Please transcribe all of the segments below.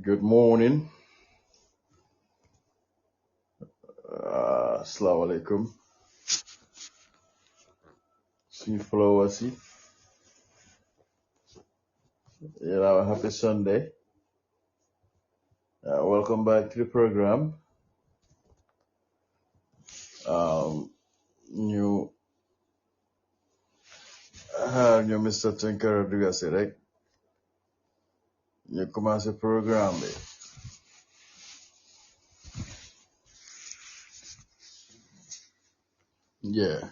Good morning. Assalamu alaikum. See Flowasi. Happy Sunday. Welcome back to the program. New new Mr. Tinker Rodriguez, right? You commence the program. Yeah.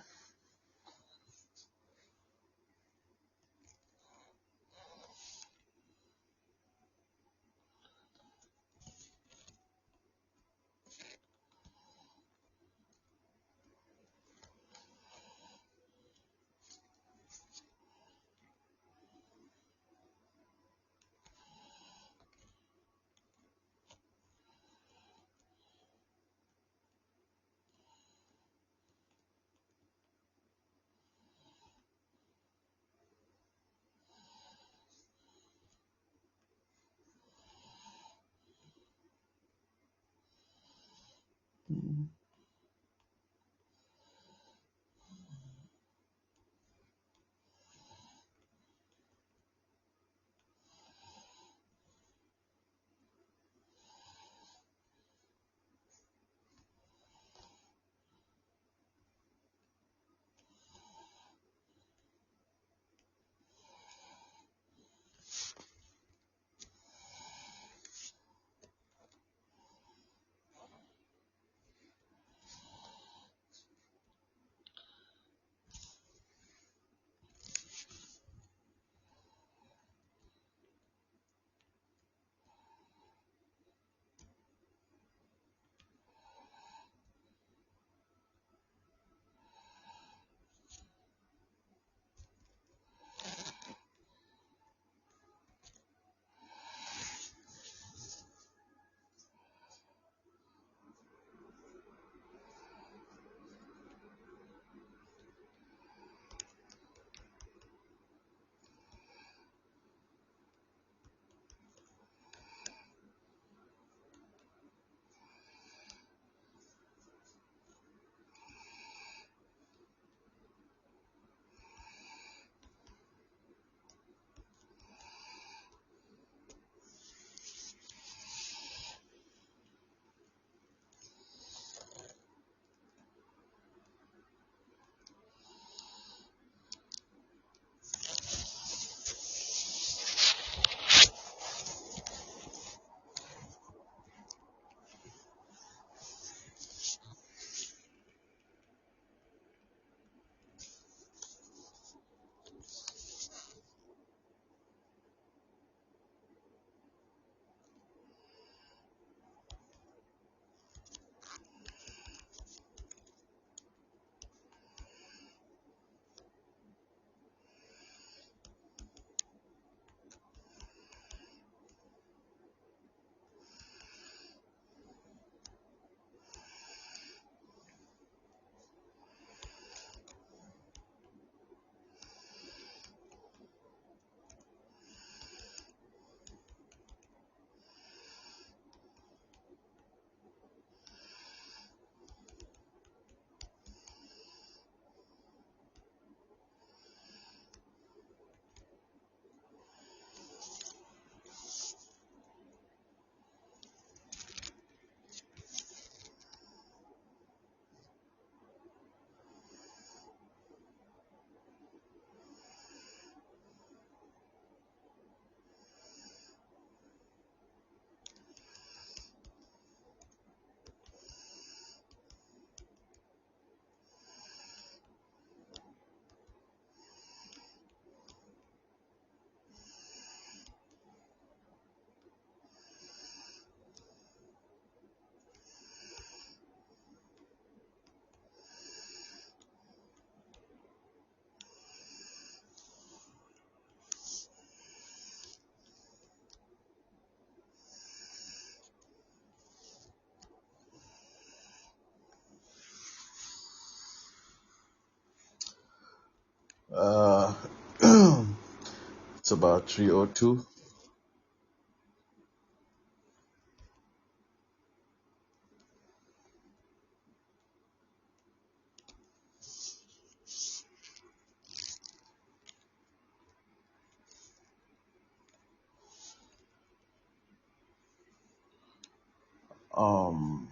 Uh, It's about 3:02. Um,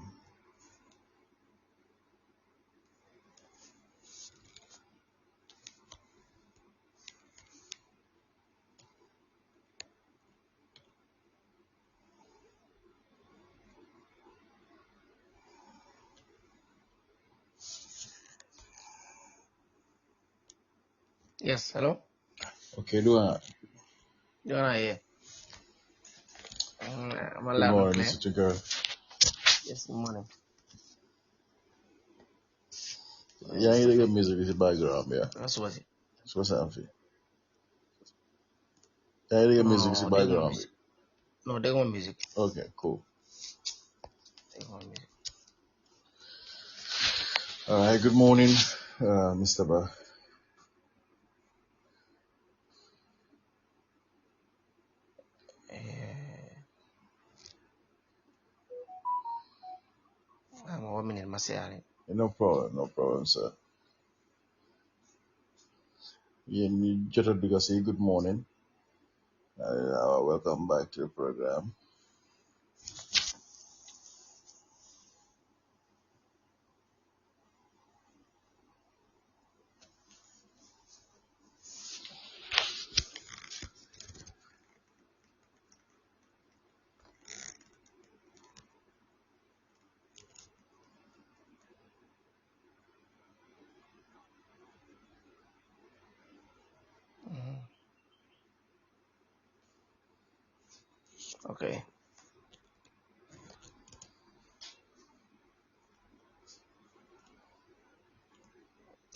Yes, hello. okay, doing Joanna here. I'm Good loud and morning, clear. Mr. Tinkara. Yes, good morning. Yeah, you Mr. get Faye. music in the background, yeah. That's what it. So what's happening? Yeah, you get music in No, the they want background. music. No, they want music. Okay, cool. They want music. All right, good morning, Mr. Ba. I'm 1 minute, Masai. No problem, sir. Yeah, you just to say good morning. Welcome back to the program. Okay.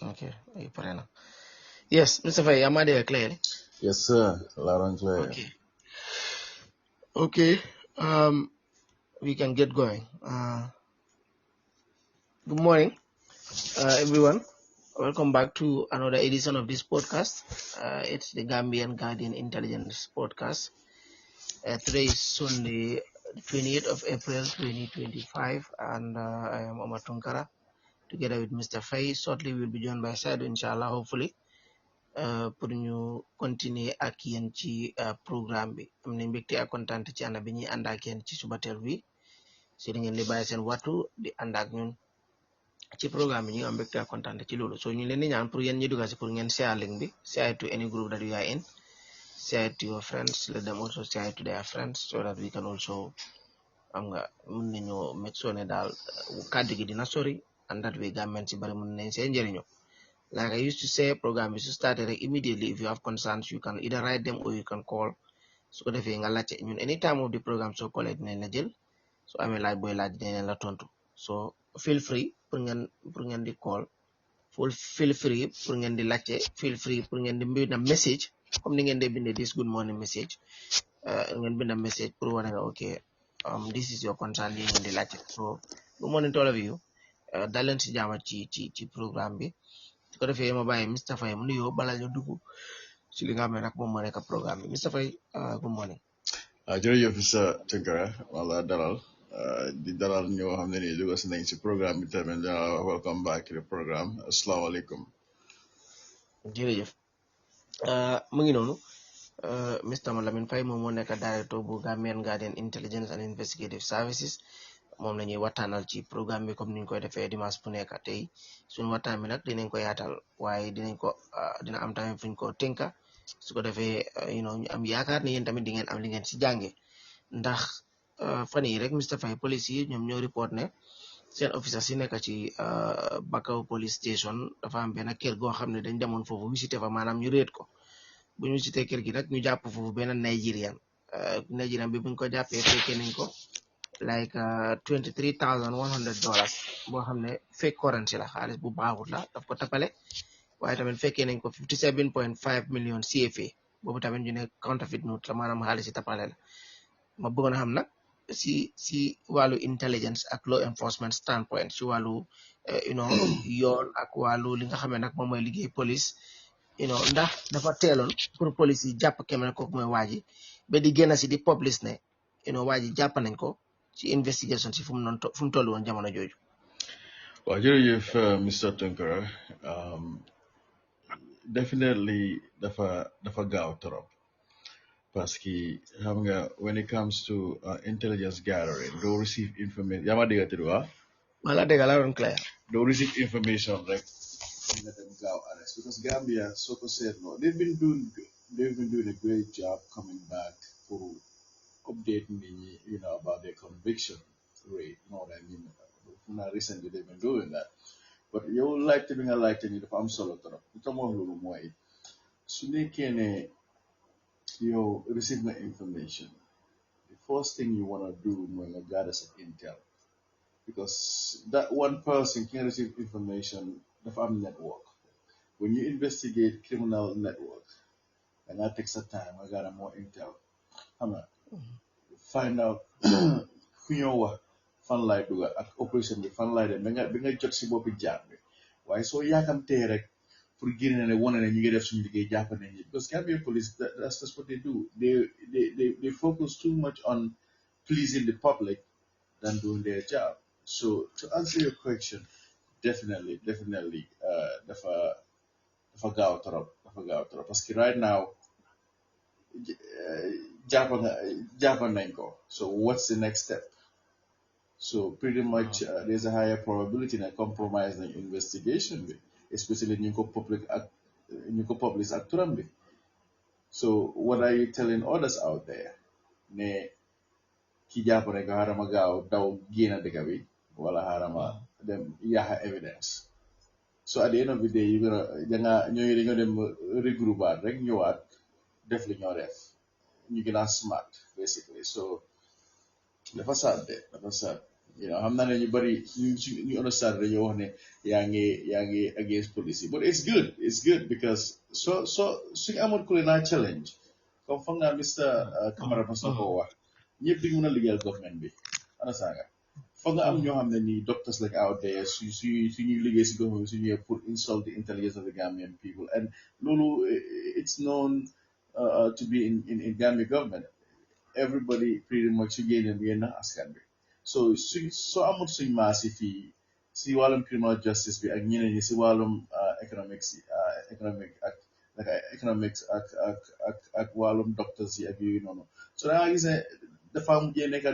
Okay. You put it. Yes, Mr. Faye, am I there clearly? Yes, sir. Loud and clear. Okay. Okay. We can get going. Good morning, everyone. Welcome back to another edition of this podcast. It's the Gambian Guardian Intelligence Podcast. Today is Sunday, 28th of April 2025, and I am Omar Tunkara together with Mr. Faye. Shortly, we'll be joined by Saidu, inshallah, hopefully, pour ñu continuer ak yéen ci programme bi. Am nañ mbégte ak kontaan ci ànd bi ñuy ànd ak yéen ci subatel bi si di ngeen di bàyyi seen wattu di ànd ak ñun ci programme bi ñu am mbégte ak kontaan ci loolu. So ñu leen di ñaan pour yéen ñi dugg si pour ngeen share link bi, share it to any group that you are in. Share it to your friends, let them also share it to their friends so that we can also mun nañoo make sure ne daal kàddu gi dina sori and that way Gambian si bari mun nañ see njëriñoo. Like I used to say, program is started immediately. If you have concerns, you can either write them or you can call. So ko defee nga laajte ñun any time of the program soo callee dinañ la jël so amee laaj booy laaj dinañ la tontu so feel free pour ngeen di call feel free pour ngeen di laajte feel free pour ngeen di bind message comme ni ngeen di bindee this good morning message ngeen bind message pour wane nga okay this is your concern yi ngeen di laajte so good morning to all of you dal leen si jaama ci programme bi su ko defee ma bàyyi Mr. Faye mu nuyoo balaa ñu dugg ci li nga xam ne nag moom moo nekk programme bi Mr. Faye good morning. Jërëjëf Mr. Tinkara wala dalal di dalal ñoo xam ne nii dugg si nañ si programme bi tamit welcome back to the program. Asalaamaaleykum. jërëjëf mu ngi noonu Mr. Lamin Faye moom moo nekk directeur bu Gambian Guardian Intelligence and Investigative Services moom la ñuy waxtaanal ci programme bi comme ni ñu koy defee dimanche bu nekk tey suñu waxtaan bi nag dinañ ko yaatal waaye dina am tamit fuñ ko tënka su ko defee ñu am yaakaar ne yéen tamit di ngeen am li ngeen si jànge ndax fan yi rek Mr. Faye police yi ñoom ñoo report ne seen officer si nekk ci Bakau police station dafa am benn kër goo xam ne dañ demoon foofu visité fa maanaam ñu réet ko bu ñu visité kër gi nag ñu jàpp foofu benn Nigerian bi buñ ko jàppee fekkee nañ ko like $23,100 boo xam ne fake currency la xaalis bu baaxut la daf ko tapale waaye tamit fekkee nañ ko 57.5 million CFA boobu tamit ñu ne counterfeit note la maanaam xaalis si tapale la ma bëggoon a xam nag si wàllu intelligence ak law enforcement standpoint si wàllu yoon ak wàllu li nga xam ne nag moom mooy liggéey police ndax dafa teeloon pour police yi jàpp Cameron kooku mooy waa ji ba di génn si di publish ne waa ji jàpp nañ ko ci investigation si fu mu toll woon jamono jooju. Well, jërëjëf Mr. Tunkara. Definitely dafa gaaw trop parce que xam nga when it comes to intelligence gathering doo receive information yaa ma dégg waa wala dégg la doon clair doo receive information rek nga dem gaaw arrest because Gambia soo ko seetloo they've been doing a great job coming back for update nit ñi about their conviction rate, you know what I mean? Not recently they've been doing that. But yow laajte bi nga laajte ni dafa am solo trop lu tax ma wax loolu mooy su nekkee ne yow receive na information the first thing you want to do mooy nga gather some intel because that one person can receive information dafa am network when you investigate criminal network da nga take sa time nga gather more intel xam nga find out ku ñoo wax fan laay dugal ak opération bi fan laay dem bi nga jot si boppi jaar bi waaye soo yaakamtee rek pour génne ne wane ne ñu ngi def suñu liggéey jàpp nañ ñi because Gambia police that's what they do they focus too much on pleasing the public than doing their job. So to answer your question, definitely dafa gaaw trop parce que right now jàpp nañ ko so what's the next step? So pretty much there's a higher probability that compromise the investigation, especially in the public actor. So what are you telling others out there? Ne ki jàpp rek harama gaaw daw génn dëkk bi wala harama dem yaha evidence. So at the end of the day you gonna dañoo dem regrouper rek ñëwaat def li ñoo def ñu gën a smart basically. So dafa sad xam naa ne ñu bari ñu understand dañoo wax ne yaa ngi against police but it's good because suñu amoon ku leen challenge comme foog naa Mr. Camara mas na koo wax ñëpp di mën a liggéeyal government bi understand nga foog nga am ñoo xam ne nii doctors like out there suñuy liggéey si government bi suñuy pour insult the intelligence of the Gambian people and loolu it's known to be in Gambia government everybody pretty much su génneen yenn askan bi so soo amul suñ maasi fii si wàllum criminal justice bi ak ñeneen ñi si wàllum economics ak wàllum doctors yi ak yooyu noonu so da nga gis ne dafa mujjee nekk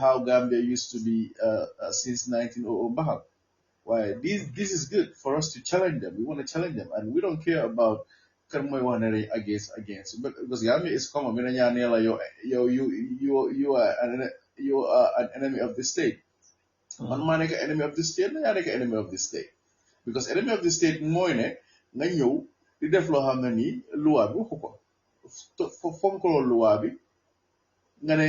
how Gambia used to be since 1900 mbaxal waaye this is good for us to challenge them we want to challenge them and we don't care about kan mooy wax ne dañ against because Gambia is common mi na ñaa nee la you are an enemy of the state man maa nekk enemy of the state na yaa nekk enemy of the state because enemy of the state mooy ne nga ñëw di def loo xam ne nii loi bi waxu ko fonkaloo loi bi nga ne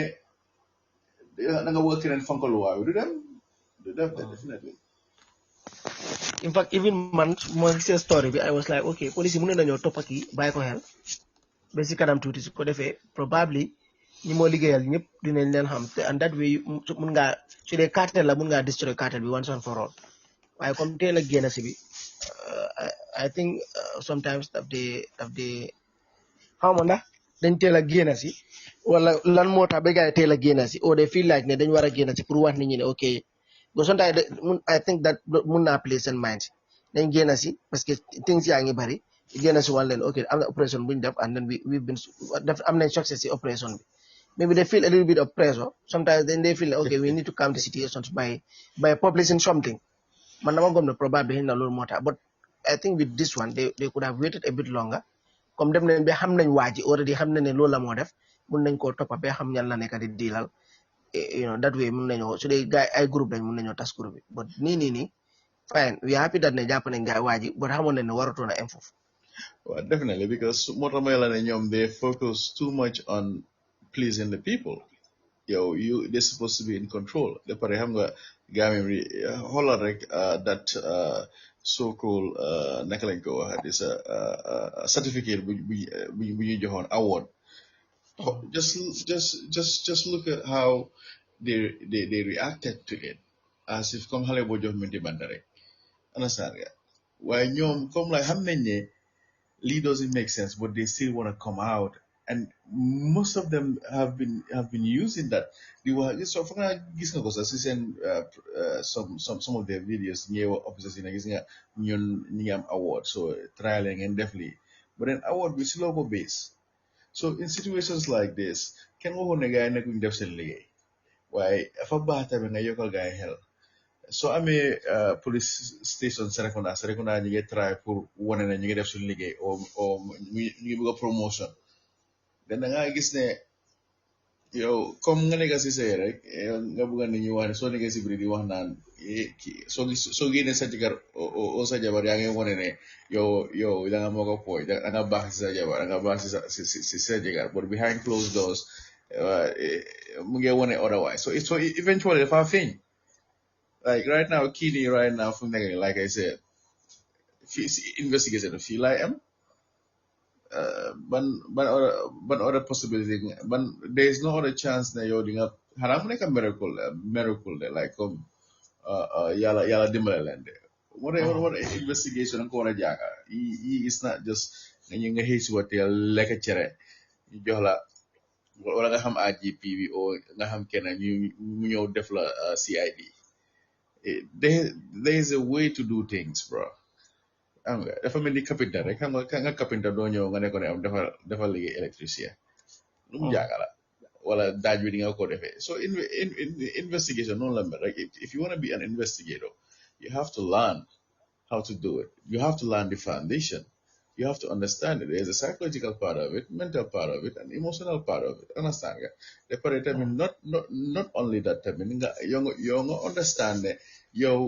da nga bëgg keneen fonk loi bi du def definitely in fact even man moo gisee story bi I was like okay police yi mën nañoo toppa kii bàyyi ko xel ba si kanam tuuti su ko defee probably ñi moo liggéeyal ñëpp dinañ leen xam te and that way mun ngaa su dee cartel la mun ngaa destroy cartel bi once and for all waaye comme teel a génn si bi I think sometimes daf dee xaw ma ndax dañ teel a génn si wala lan moo tax ba gars yi teel a génn si or they feel like ne dañ war a génn si pour wax nit ñi ne ok because sometimes I think that mun naa play seen mind dañ génn si parce que things yaa ngi bari génn si wan leen ok am na opération bu ñu def and then we've been am nañ success si opération bi maybe they feel a little bit of pressure sometimes then they feel like okay we need to calm the situations by publishing something man dama gëm ne probably na loolu moo tax but I think with this one they could have waited a bit longer comme dem nañ ba xam nañ waa ji already xam nañ ne loolu la moo def mun nañ koo toppa ba xam ñan la nekk di diilal that way mun nañoo su dee gars ay groupe lañ mun nañoo tas groupe bi but nii fine we are happy that ne jàpp nañ gars waa ji but xamoon nañ ne waratoon a am foofu. Well, definitely because moo tax may la ne ñoom they focus too much on pleasing the people they're supposed to be in control de pare xam nga Gambia xoolal rek that so-called naka lañ ko wax this certificate bu ñu joxoon award just look at how they reacted to it as if comme xale boo jox minti banta rek understand nga waaye ñoom comme like xam nañ ne Lee doesn't make sense, but they still want to come out. And most of them have been using that. They were so for some of their videos near officers in a award. So trialing and definitely. But then award with local base. So in situations like this, can go on a guy na kung definitely why if a bata nga yokal guy hell. So police station Serekunda ñu ngi try pour wane ne ñu ngi def suñu liggéey o ñu ngi bëgg a promotion dan da nga gis ne yow comme nga nekk si sëy rek nga bëgg nit ñi wax ne soo nekkee si biir di wax naan soo génnee sa jëkkër o sa jabar yaa ngi wane ne yow da nga moo ko pooy da nga baax si sa jabar da nga baax si sa jëkkër but behind closed doors mu ngi wane otherwise so eventually dafa feeñ like right now Kini right now from there like I said investigation feel like but other possibility but there is no other chance that you're doing a haram like a miracle there like yala dimbale land what investigation ang ko na jaga he is not just nga hisi what like a chere jox la wala nga xam AGP bi o nga xam kenn ñu ñëw def la CID there is a way to do things bro xam nga dafa mel ni carpenter rek xam nga carpenter doo ñëw nga ne ko ne am dafa liggéey électricien lu mu jàngala wala daaj bi di nga ko defee so in investigation noonu la mel rek if you want to be an investigator you have to learn how to do it you have to learn the foundation you have to understand it there's a psychological part of it mental part of it and emotional part of it understand nga de pare tamit not only that tamit nga yow nga understand ne yow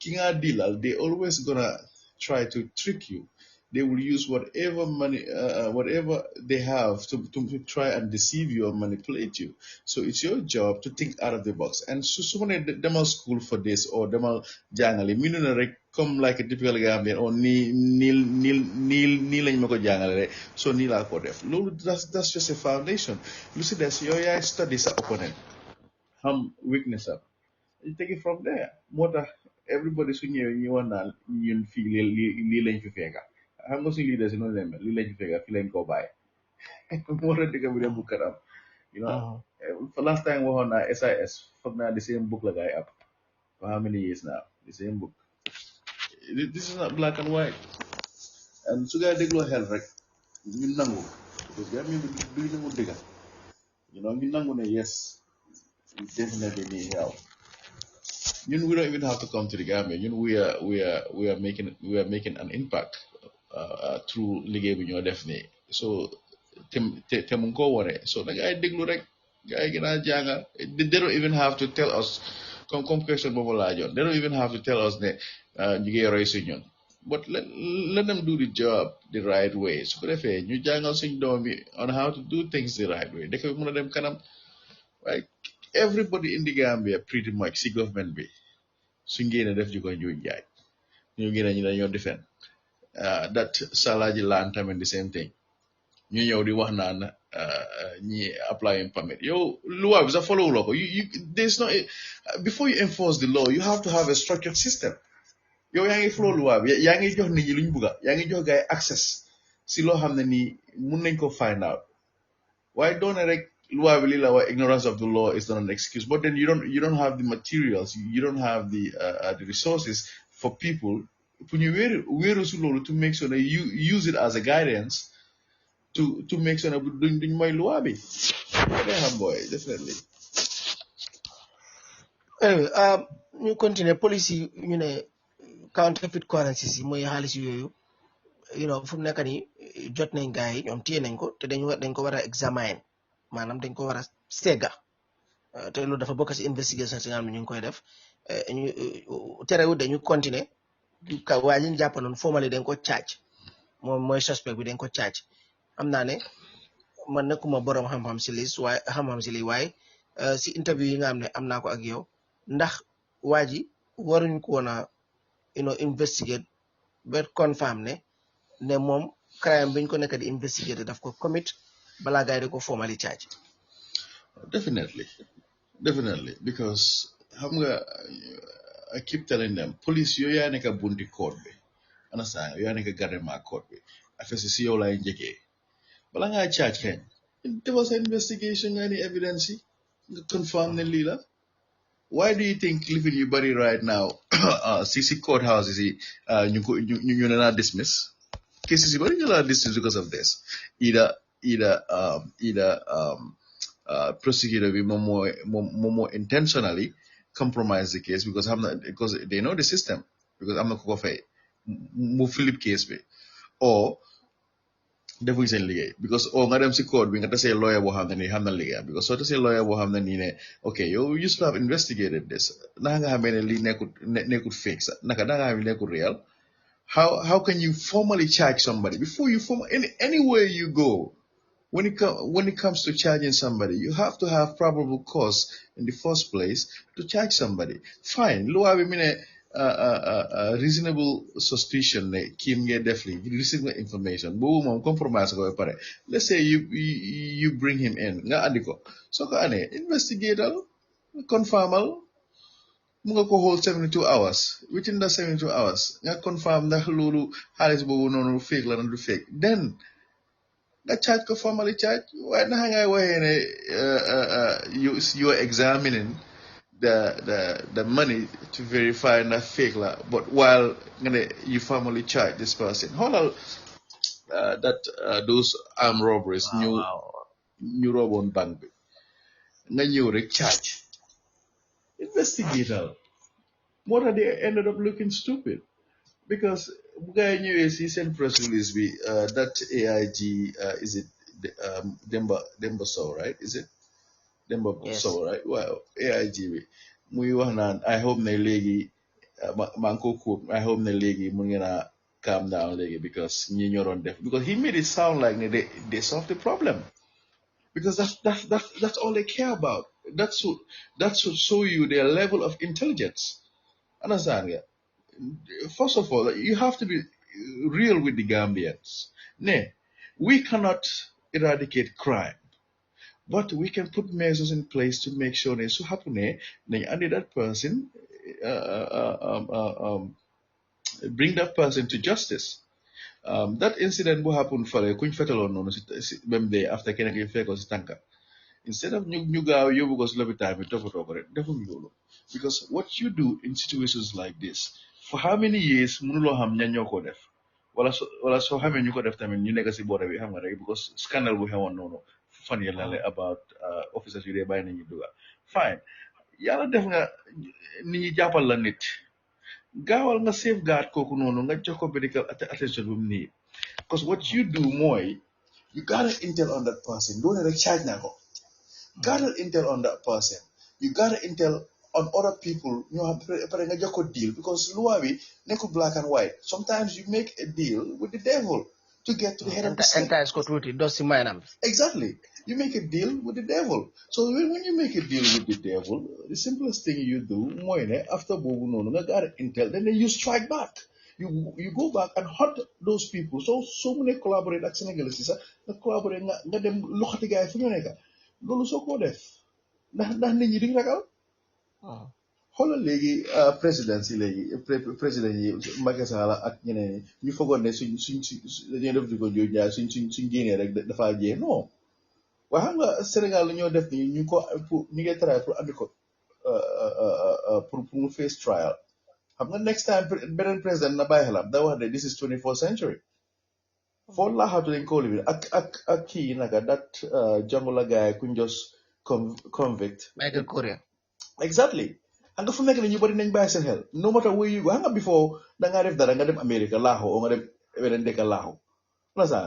ki nga dilal they always gonna try to trick you they will use whatever money whatever they have to try and deceive you or manipulate you so it's your job to think out of the box and so someone demal school for this or demal jàngale mi na rek comme like a typical Gambian or nii lañ ma ko jàngale rek so nii laa ko def loolu that's just a foundation lu si des yow yaay study sa opponent xam weakness am you take it from there moo tax everybody su ñëwee ñu wax naan ñun fii lii lañ fi fekka xam nga suñu leaders yi noonu leen mel lii lañ fi fekka fii lañ koo bàyyi moo tax dëgg bi dem bu kanam you know for last time waxoon naa SIS foog naa the same book la guy up for how many years now the same book this is not black and white and su gaa dégloo xel rek ñu nangu because gaa mi duy nangu dëgga you know ñu nangu ne yes we definitely need help we don't even have to come to the Gambia. We are making an impact through liggéey bi ñoo def nii so te mu ngi ko wone so da ngay déglu rek ngay gën a jànga they don't even have to tell us comme question boobu laajoon they don't even have to tell us ne ñu ngi roy si ñun but let them do the job the right way su ko defee ñu jàngal suñ doom bi on how to do things the right way dëkk bi mën a dem kanam right everybody in the Gambia pretty much si government bi suñ génne def ji ko njuuj njaaj ñu génne ñu dañoo defend that Salaji land tamit the same thing ñu ñëw di wax naan ñi applying permit yow loi bi sax follow loo ko you there's no before you enforce the law you have to have a structured system yow yaa ngi follow loi bi yaa ngi jox nit ñi luñ bugga yaa ngi jox gars access si loo xam ne nii mun nañ ko find out waaye doone rek loi bi lii la wax ignorance of the law is not an excuse but then you don't have the materials you don't have the resources for people pour ñu wéeru si loolu to make sure that you use it as a guidance to make sure that duñ mooy loi bi day xam boy definitely anyway ñu continuer police yi ñu ne counterfeit currencies yi mooy xaalis yooyu you know fu mu nekk nii jot nañ gars yi ñoom téye nañ ko te dañ ko war a examine maanaam dañ ko war a segga te loolu dafa bokk si investigation si nga xam ne ñu ngi koy def ñu terewul dañu continuer waaye li ñu jàpp noonu formally dañ ko charge moom mooy suspect bi dañ ko charge xam naa ne man nekkuma borom xam-xam si lii waaye si interview yi nga xam ne am naa ko ak yow ndax waa ji waruñ ko woon a investigate ba confirm ne moom crime biñ ko nekk di investigate daf ko commit balaa gars yi di ko formally charge. Definitely because xam nga I keep telling them police yooyu yaa nekk bunti court bi understand yaa nekk garnement court bi affaire si yow laay njëkkee bala ngaa charge kenn defal sa investigation nga ni evidence yi nga confirm ne lii la. Why do you think living you body right now si courthouses yi ñu ne naa dismiss cases yi bari ñu laa dismiss because of this either prosecutor bi moom moo intentionally compromise the case because they know the system because am na ku ko fay mu flip case bi or defuñ seen liggéey because nga dem si court bi nga tasee lawyer boo xam ne nii xam na liggéeyam because soo tasee lawyer boo xam ne nii ne ok you used to have investigated this naka nga xamee ne lii nekkut fake sax naka da nga xam ne nekkut real how can you formally charge somebody before you anywhere you go when it comes to charging somebody you have to have probable cause in the first place to charge somebody fine loi bi mu ne reasonable suspicion ne kim ngee def li reasonable information boobu moom compromise ko ba pare let's say you bring him in nga andi ko soo ko anee investigatal confirmal mu nga ko hold 72 hours within the 72 hours nga confirm ndax loolu xaalis boobu noonu fake la na du fake then nga charge ko formally charge waaye naxa ngay waxee ne you are examining the money to verify na fake la but while you formally charge this person xoolal that those armed robberies ñu roboon bank bi nga ñëw rek charge investigator moo tax they ended up looking stupid because bu gaa yi ñëwee si seen press release bi that AIG is it Demba Sow right is it Demba Sow right waaw AIG bi muy wax naan I hope ne léegi maa ngi ko quote I hope ne léegi mun ngeen a calm down léegi because ñi ñoroon def because he made it sound like ne they solved the problem because that's all they care about that should show you their level of intelligence understand nga first of all you have to be real with the Gambians we cannot eradicate crime but we can put measures in place to make sure ne su happen ne andi that person bring that person to justice that incident bu happen fale kuñ fetaloon noonu si même day after keneen ki fekko si tànka instead of ñu gaaw yóbbu ko si lopitaan bi toppatoo ko rek defuñ loolu because what you do in situations like this for how many years mënuloo xam ñan ñoo ko def wala soo xamee ñu ko def tamit ñu nekk si boore bi xam nga rek because scandal bu xewoon noonu fan yële la about officers yu dee bàyyi nañu duga fine yàlla def nga nit ñi jàppal la nit gaawal nga safeguard kooku noonu nga jox ko medical attention bu mu nii because what you do mooy you gather intel on that person doone rek charge naa ko gather intel on that person you gather intel on other people ñoo xam pare nga jox ko deal because loi bi nekkul black and white sometimes you make a deal with the devil to get to the head of the snake. Exactly. You make a deal with the devil. So when you make a deal with the devil, the simplest thing you do, after intel, then you strike back. You go back and hunt those people. So many collaborate ak Senegalese collaborate nga dem loxati gaay fu ñu nekk. Loolu soo ko def. Ndax nit ñi duñ ragal. xoolal léegi président yi Macky Sall ak ñeneen ñu foogoon ne suñ dañoo def di ko jóg jaay suñ génnee rek dafa jee non waaye xam nga Sénégal la ñoo def ni ñu ngi try pour andi ko pour mu face trial xam nga next time beneen président na bàyyi xelam da wax ne this is 24th century foo laaxaatu dañ ko libi ak kii naka dat jongo la gaay kuñ jos convict Michael Korea exactly xam nga fu nekk ne ñu bari nañ bàyyi seen xel no matter where you go xam nga before da ngaa def dara nga dem America laaxu o nga dem beneen dëkk laaxu la sa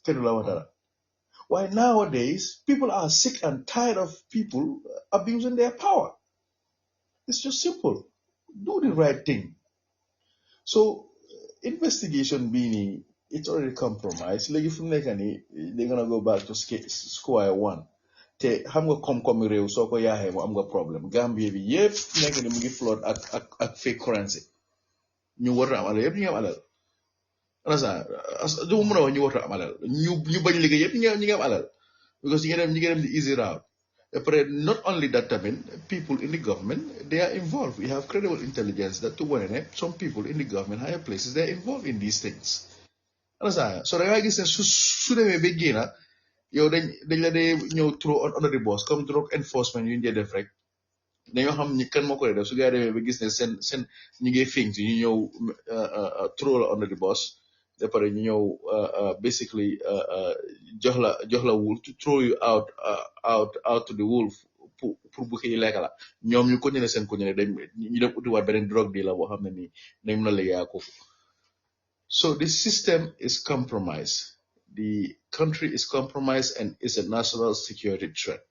kenn du la wax dara waaye nowadays people are sick and tired of people abusing their power it's just simple do the right thing so investigation bii nii it's already compromised léegi fu nekk nii they're gonna go back to square one te xam nga koom-koomi réew soo ko yaaxee mu am nga problème Gambie bi yëpp nekk ni mu ngi flood ak fake currency ñu war a am alal yëpp ñu ngi am alal du ma mën a wax ñu war a am alal ñu bañ liggéey yëpp ñu ngi am alal because ñi ngi dem the easy route après not only that tamit people in the government they are involved we have credible intelligence that to wane ne some people in the government higher places they are involved in these things understand so da nga gis ne su demee ba génna yow dañ la dee ñëw throw under the bus comme drug enforcement yu ñu dee def rek dañoo xam ni kan moo ko def su gaa demee ba gis ne seen ñu ngi feeñ si ñu ñëw throw la under the bus ba pare ñu ñëw basically jox la wool to throw you out to the wolf pour bu xëy lekk la ñoom ñu continuer seen continuer dañ ñu dem utiwaat beneen drogue di la boo xam ne nii dañ mën a liggéeyaa ko so the system is compromised the country is compromised and is a national security threat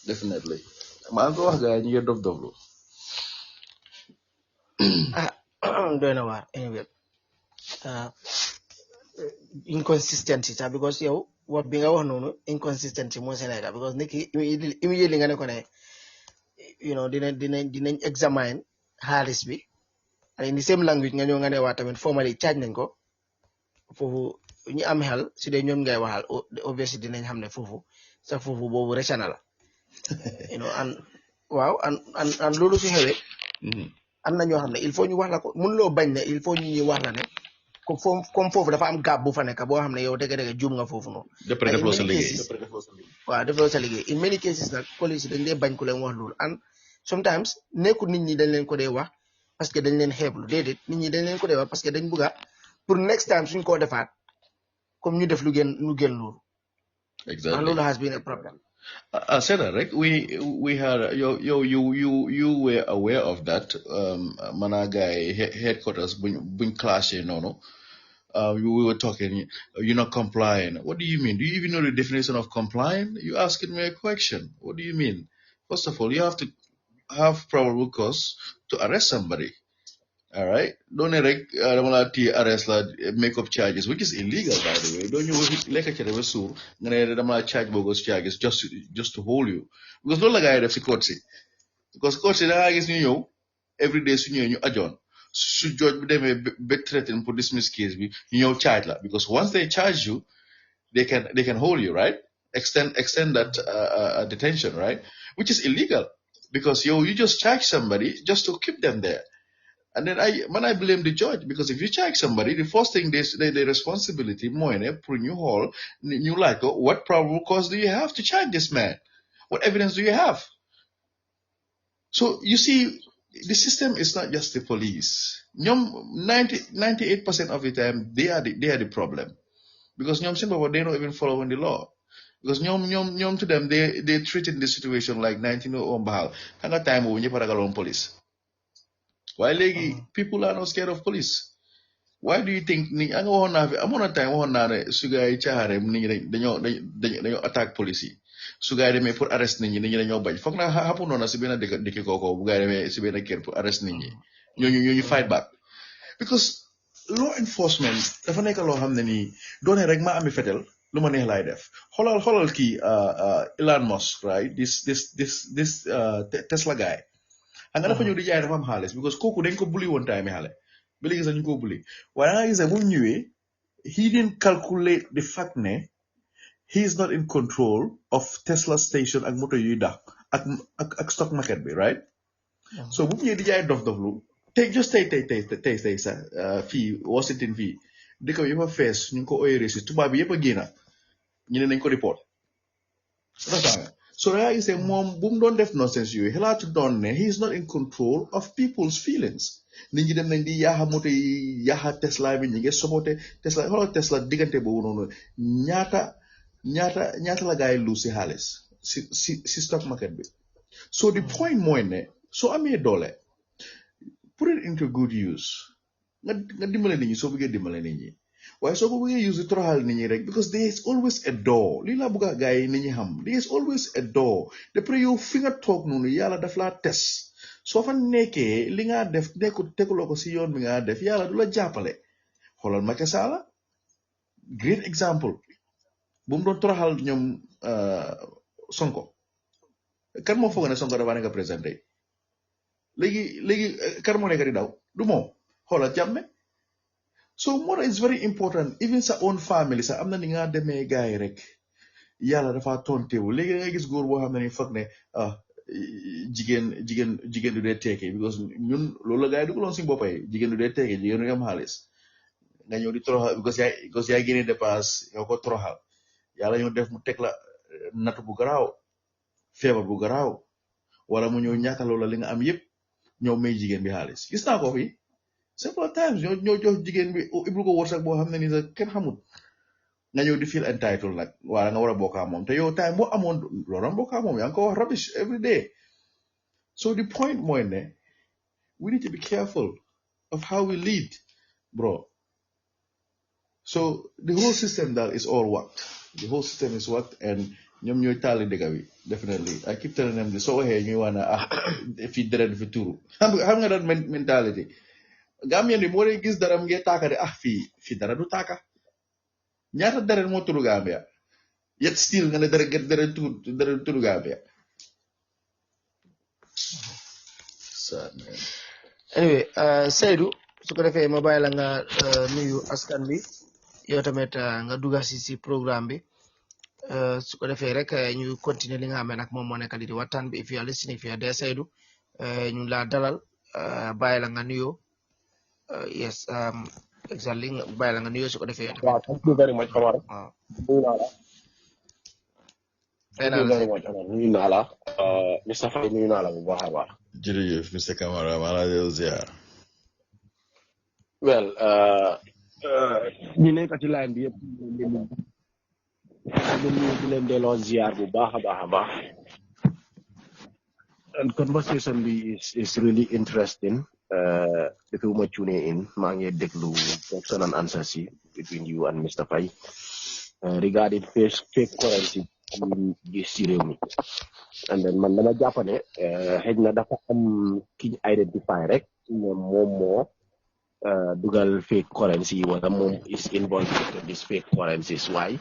definitely maa ngi ko wax gaa yi ñu ngi dof-doflu doy na waar anyway inconsistency sax because yow wax bi nga wax noonu inconsistency moo si nekk because nit ki immediately nga ne ko ne dinañ examine xaalis bi and in the same language nga ñëw nga ne waa tamit formally charge nañ ko foofu ñu am xel si dee ñoom ngay waxal obviously dinañ xam ne foofu sax foofu boobu rechana la and waaw and loolu su xewee am na ñoo xam ne il faut ñu wax la ko mënuloo bañ ne il faut ñu wax la ne comme foofu dafa am gàpp bu fa nekk boo xam ne yow dëgg-dëgg juum nga foofu noonu. defloo sa liggéey waaw defloo sa liggéey in many cases nag police dañ dee bañ ku leen wax loolu and sometimes nekkul nit ñi dañ leen ko dee wax parce que dañ leen xeeblu déedéet nit ñi dañ leen ko dee wax parce que dañ bëgga pour next time suñ koo defaat comme ñu def lu gën loolu. exactly and loolu has been a problem. I said that, right? We had you were aware of that. Managai headquarters buñ clashé no. We were talking. You're not complying. What do you mean? Do you even know the definition of complying? You asking me a question. What do you mean? First of all, you have to have probable cause to arrest somebody. All right. Don't arrest make up charges, which is illegal, by the way. Don't you like a charge bogus charges just to hold you? Because don't like I have court see. Because court say that is you every day you adjourn. Should judge them be threatened for dismiss case be you charge la. Because once they charge you, they can hold you, right? Extend that detention, right? Which is illegal. Because you just charge somebody just to keep them there. And then I blame the judge because if you charge somebody, the first thing the responsibility more for new hall, new like what probable cause do you have to charge this man? What evidence do you have? So you see, the system is not just the police. 98% of the time they are the problem. Because they don't even follow the law. Because to them they treating the situation like 19 hanga time when you paragalon police. Why people are not scared of police? Why do you think I'm on a time sugai chahare dañu attack police su gaay demé pour arrest nit ñi dañu bañ fokk na happen na ci bena dëkk koko bu gaay demé ci bena kër pour arrest nit ñi ñoñu fight back because law enforcement dafa nekk loo xam ne nii doone rek ma ami fetel lu ma neex laay def xoolal kii Elon Musk right this Tesla guy xam nga dafa ñëw di jaay dafa am xaalis because kooku dañ ko bully woon time xale ba léegi sax ñu ko bully waaye da nga gis ne bu ñëwee he didn't calculate the fact ne he is not in control of Tesla station ak moto yuy dax ak stock market bi right so bu ñëwee di jaay dof-doflu tey sax fii Washington fii dëkk bi yëpp a fees ñu ngi ko ooyee réussi tubaab bi yëpp a génna ñu ne nañ ko report so da nga gis ne moom bu mu doon def nonsense yooyu xalaatu doon ne he is not in control of people's feelings nit ñi dem nañ di yaaxa moto yi yaaxa Tesla bi ñu ngi sobote Tesla xoolal Tesla diggante boobu noonu ñaata la gaay lu si xaalis si stock market bi so the point mooy ne soo amee doole put it into good use nga dimbale nit ñi soo bëggee dimbale nit ñi waaye soo ko bëggee use toroxal nit ñi rek because there is always a door lii laa bëgg a gaay yi nit ñi xam there is always a door d'après yow fi nga toog noonu yàlla daf laa tes soo fa nekkee li nga def teguloo ko si yoon bi nga def yàlla du la jàppale xoolal Macky Sall great example bu mu doon toroxal ñoom Sonko kan moo foog ne Sonko dafa nekk président tey léegi kan moo nekk di daw du moom xoolal jàmme so more is very important even sa own family sax am na ni nga demee gaay rek yàlla dafa tontewu léegi nga gis góor boo xam ne ni foog ne jigéen du dee teeke because ñun loolu la gaay dugaloon si boppay jigéen du dee teeke jigéen du am xaalis nga ñëw di toroxal because yaay génne dépense yow ko toroxal yàlla ñëw def mu teg la natt bu garaaw feebar bu garaaw wala mu ñëw ñàkkaloo la li nga am yëpp ñëw may jigéen bi xaalis gis naa ko fi several times ñoo jox jigéen bi iblu ko wërsëg boo xam ne ni sax kenn xamul nga ñëw di feel entitled nag wala nga war a bokk ak moom te yow time boo amoon loolu bokk ak moom yaa ngi ko wax rubbish every day so the point mooy ne we need to be careful of how we lead bro so the whole system daal is all worked the whole system is worked and ñoom ñooy taali dëkk bi definitely I keep telling them soo waxee ñuy wax ne fii deret fi turu xam nga daan mentality Gambien bi moo lay gis dara mu ngi taaka de fii dara du taaka ñaata deret moo turu Gambia yet still nga ne deret turu Gambia anyway Seydou su ko defee ma bàyyi la nga nuyu askan bi yow tamit nga dugga si programme bi su ko defee rek ñu continuer li nga xam ne nag moom moo nekk di waxtaan bi if you are listening if you are there Seydou ñu laa dalal bàyyi la nga nuyoo yes exactly bàyyi la nga nuyoo su ko defee. waaw thank you very much Omar. nuyu naa la. thank you very much Omar nuyu naa la. Mr Faye nuyu naa la bu baax a baax. jërëjëf Mr Camara maa la jël ziar. well ñu nekk ci line bi yëpp di leen delloo ziar bu baax a baax and conversation bi is really interesting. Depuis ma tune in maa ngi déglu question and answers yi between you and Mr Faye regarding fake currency gis ci réew mi and then man dama jàpp ne xëy na dafa am ki ñu identify rek moom moo dugal fake currency wala moom is involved in this fake currencies waaye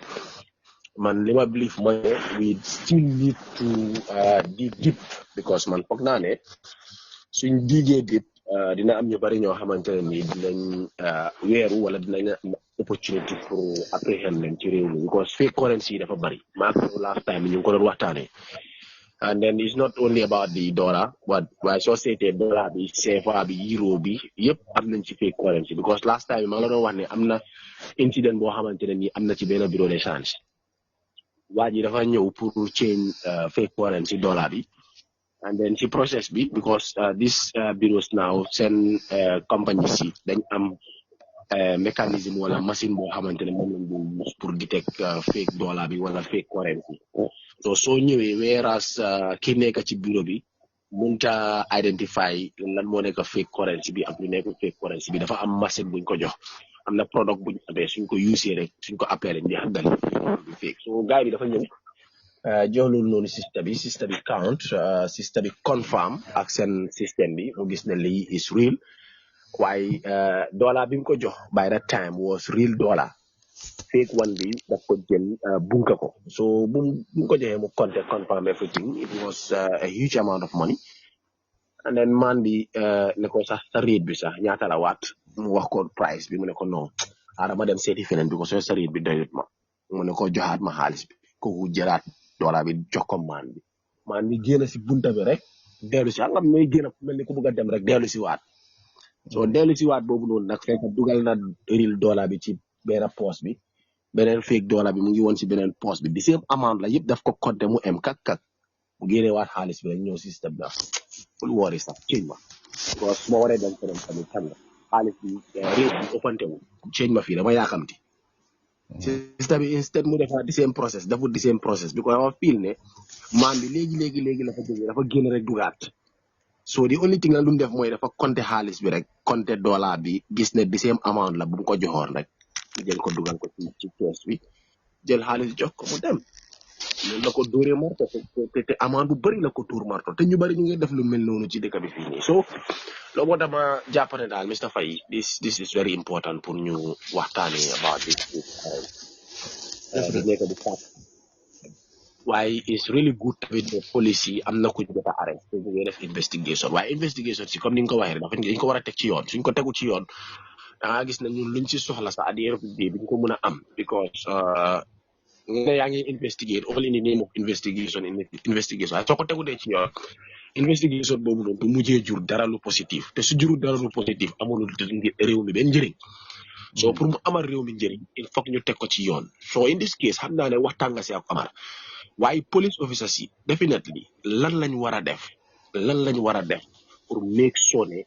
man li ma believe mooy we still need to dig deep because man foog naa ne suñ digee deep dina am ñu bari ñoo xamante ne ni dinañ weeru wala dinañ am opportunity pour apprehend leen ci réew mi because fake currency dafa bari maa ko last time ñu ngi ko doon waxtaanee and then it's not only about the dollar but waaye soo seetee dollar bi CFA bi euro bi yëpp am nañ ci fake currency because last time maa la doon wax ne am na incident boo xamante ne ni am na ci benn bureau d'échange waa ji dafa ñëw pour change fake currency dollar bi and then ci process bi because this bureaus now seen company si dañ am mécanisme wala machine boo xamante ne moom lañ doon use pour detect fake dollar bi wala fake currency so soo ñëwee whereas ki nekk ci bureau bi mënta identify lan moo nekk fake currency bi ak lu nekk fake currency bi dafa am machine buñ ko jox am na product buñ amee suñ ko usee rek suñ ko appelé rek di xagal fake so gars bi dafa ñëw jox loolu noonu système bi count système bi confirm ak seen système bi mu gis ne lii is real waaye dollar bi mu ko jox by that time was real dollar fake one bi daf ko jël bunka ko so bu mu ko joxee mu compté confirm everything it was a huge amount of money and then man bi ne ko sax sa rate bi sax ñaata la waat mu wax ko price bi mu ne ko non ma dem seeti feneen bi ko soo sa rate bi doyut ma mu ne ko joxaat ma xaalis bi kooku jëlaat dollar bi jox ko man bi génn si bunta bi rek dellu si xam may génn mel ni ku bëgg a dem rek dellu si waat so dellu si waat boobu noonu nag fekk dugal na real dollar bi ci benn poche bi beneen fake dollar bi mu ngi woon si beneen poche bi di same amount la yëpp daf ko compté mu em kak mu génne waat xaalis bi rek ñëw système bi ful woori sax change ma because su ma waree dem feneen tamit xam nga xaalis bi rate bi ëppante wu change ma fii dama yaakamti système bi instead mu defaat di same process defut di same process bi ko dafa feel ne maan bi léegi la fa jógee dafa génn rek dugaat so the only thing la lu mu def mooy dafa compté xaalis bi rek compté dollar bi gis ne di same amount la bu mu ko joxoon rek jël ko dugal ko ci caisse bi jël xaalis jox ko mu dem loolu la ko dóoree marto te amount bu bëri la ko tuur marto te ñu bëri ñu ngi def lu mel noonu ci dëkk bi fii nii so loolu moo dama jàpp ne daal Mr Faye this is very important pour ñu waxtaanee about this nekk di fact waaye is really good with the policy am na ku ñu jot a arrêté te ñu ngi def investigation waaye investigation si comme ni nga ko waxee dafa dañ ko war a teg ci yoon suñ ko tegu ci yoon da ngaa gis ne ñun luñ ci soxla sax at the end of the day bi ñu ko mën a am because nga yaa ngi investigate all in the name of investigation waaye soo ko tegu dee ci yoon investigation boobu noonu du mujjee jur dara lu positif te su jurul dara lu positif amul réew mi benn njëriñ so pour mu amal réew mi njëriñ il faut que ñu teg ko ci yoon so in this case xam naa ne waxtaan nga si ak Amar waaye police officers yi definitely lan lañ war a def pour make sure ne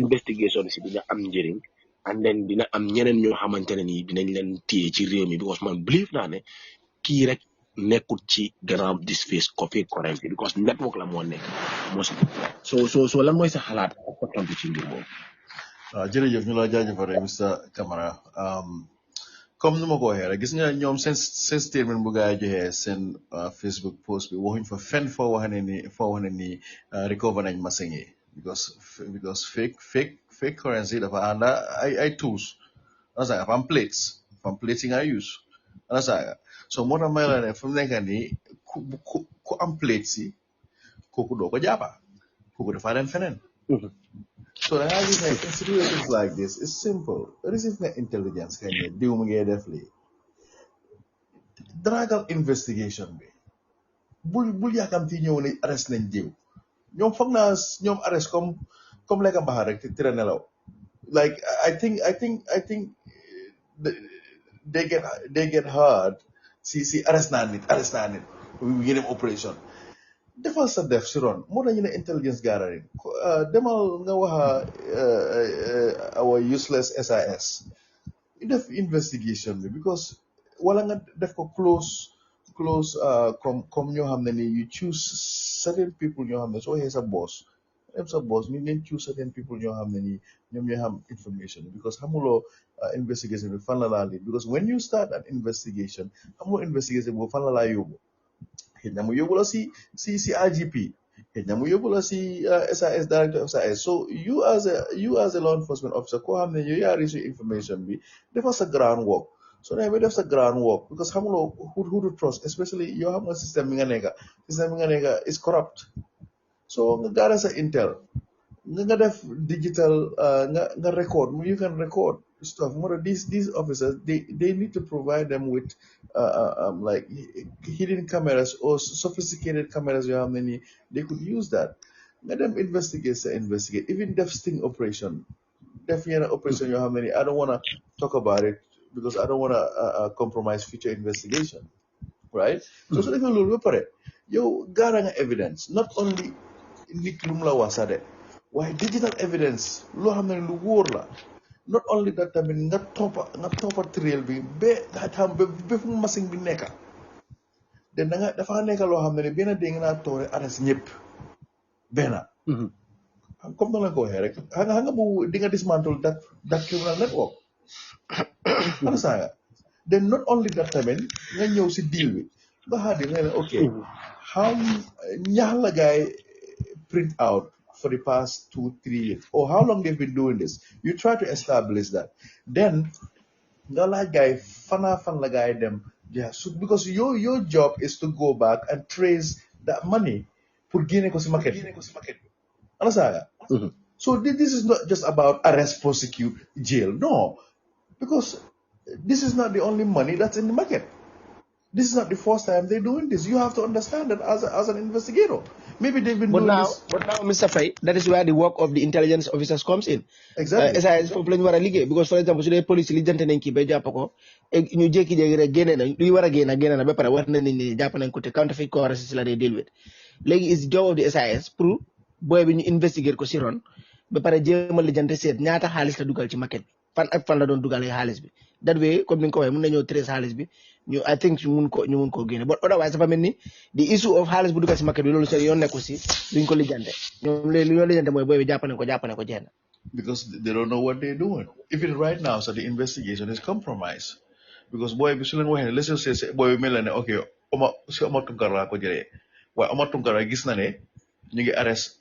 investigation si dina am njëriñ and then dina am ñeneen ñoo xamante ne nii dinañ leen téye ci réew mi because man believe naa ne kii rek nekkul ci gannaaw this fake currency because network la moo nekk so lan mooy sa xalaat ak ko tontu ci mbir boobu. jërëjëf ñu la jaajëfal Mr Camara comme ni ma ko waxee rek gis nga ñoom seen statement bu gaa yi joxee seen Facebook post bi waxuñ fa fenn foo wax ne ni recover nañ machine yi because fake currency dafa ànd ay tools dafa am plates yi nga use so moo tax may la ne fu mu nekk nii ku am plates yi kooku doo ko jàppa kooku dafa dem feneen. So the idea in situations like this is simple. Receive intelligence kind of deal mu ngee def lii dragal investigation bi bul yàkkamti ñëw ne arrest nañ diw ñoom foog naa ñoom arrest comme lekka mbaxal rek te tira nelaw like I think they get hard si arrest naa nit we dem operation defal sa def si ron moo tax ñu ne intelligence gathering demal nga waxa our useless SIS def investigation bi because wala nga def ko close comme ñoo xam ne ni you choose certain people ñoo xam ne soo xee sa boss ñu ngeen choose certain people ñoo xam ne ni ñoom ñooy xam information because xamuloo investigation bi fan la laa lead because when you start an investigation xamuloo investigation boobu fan la laa yóbbu xëy na mu yóbbu la si IGP xëy na mu yóbbu la si SIS director of SIS so you as a law enforcement officer koo xam ne yow yaa reçu information bi defal sa groundwork so ne ba def sa groundwork because xamuloo who to trust especially yoo xam nga système bi nga nekka is corrupt so nga gaara sa intel nga def digital nga record you can record stuff more these officers they need to provide them with like hidden cameras or sophisticated cameras you have many they could use that let them investigate even def sting operation operation you have many I don't want to talk about it because I don't want to compromise future investigation right so defee loolu ba pare yow gaara nga evidence not only nit lu mu la wasade waaye digital evidence loo xam ne lu wóor la not only that tamit nga toppa trail bi ba nga xam ba fu machine bi nekka de dafa nekka loo xam ne benn dee nga naa toore arrest ñëpp benn comme na la ko waxee rek xam nga bu di nga dismantle that criminal network then not only that tamit nga ñëw si deal bi nga xaadi nga ne ok how ñax la gaay print out for the past 2-3 years or how long they've been doing this you try to establish that then nga laaj guy fan la guy them so because your job is to go back and trace that money pour génne ko si market understand so this is not just about arrest prosecute jail no because this is not the only money that's in the market. This is not the first time they're doing this. You have to understand that as an investigator. Maybe they've been doing this. But now, Mr. Faye, that is where the work of the intelligence officers comes in. Exactly. SIS foofu lañu war a liggéey because for example su dee police li jante nañ kii ba jàpp ko ñu jékki-jékki rek génne nañ luy war a génn na ba pare war nañ ni jàpp nañ ko te counterfeit currency la dee deal with léegi is job of the SIS pour booy bi ñu investiguer ko si ron ba pare jéem a lijjante seet ñaata xaalis la dugal ci market bi fan ak fan la doon dugalee xaalis bi that way comme ni nga ko waxee mën nañoo trace xaalis bi I think ñu mun koo génne but otherwise dafa mel ni the issue of xaalis bu dugal si market bi loolu seen yoon nekku si duñ ko lijjante ñoom léegi li ñoo lijjante mooy booy bi jàpp nañ ko jeex na because they don't know what they're doing. Even right now, so the investigation is compromised. Because boy, let's just say boy, okay, Omar Tunkara ko jere. Why Omar Tunkara gis na ne ñu ngi arrest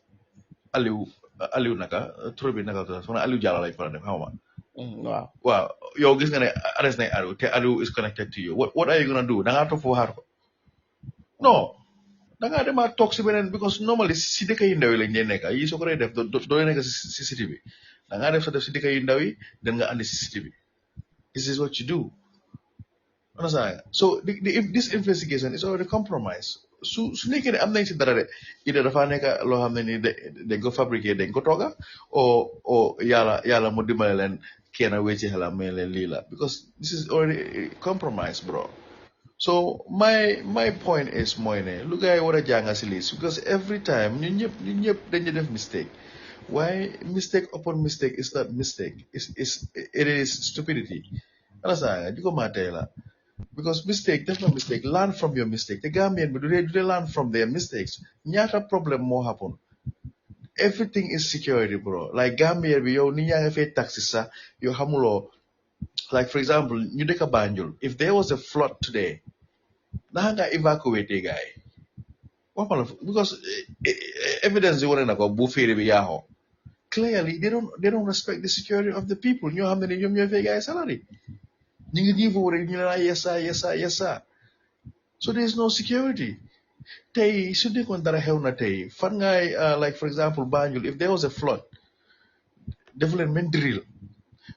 Aliou naka troubi naka to sona Aliou Diallo lay faral def xawma. Wow, yow gis nga ne arrest na Aliou te Aliou is connected to you. What are you going to do? Da nga toog fo xaar ko. No. Da nga dem toog si beneen because normally si dëkk yi ndaw yi lañ nekk yi soo ko def doo nekk si city bi da nga def si dëkk yi ndaw yi dan nga andi si city bi this is what you do understand so if this investigation is already compromised su nekkee ne am nañ si dara de ida dafa nekk loo xam ne ni dañ ko fabriqué dañ ko tooga o yàlla mu dimbale leen kenn wecci xelam may leen lii la because this is already compromised, bro. So my point is mooy ne lu gars yi war a jànga si lii because every time ñun ñëpp dañuy def mistake. Why mistake upon mistake is not mistake. It is stupidity. Understand? You go matela. Because mistake, there's no mistake. Learn from your mistake. The Gambian, do they learn from their mistakes? Nyata problem more happen. Everything is security, bro. Like Gambia, yo niya fe taxes sa yo hamulo. Like for example, you take a Banjul. If there was a flood today, nahanga evacuate a guy. Because evidence you want to go buffet yaho. Clearly, they don't respect the security of the people. You know how many you have guys salary. Yes sir. So there's no security. Tay sundi kon dara hewna tay fan ngay like for example Banjul, if there was a flood, development drill.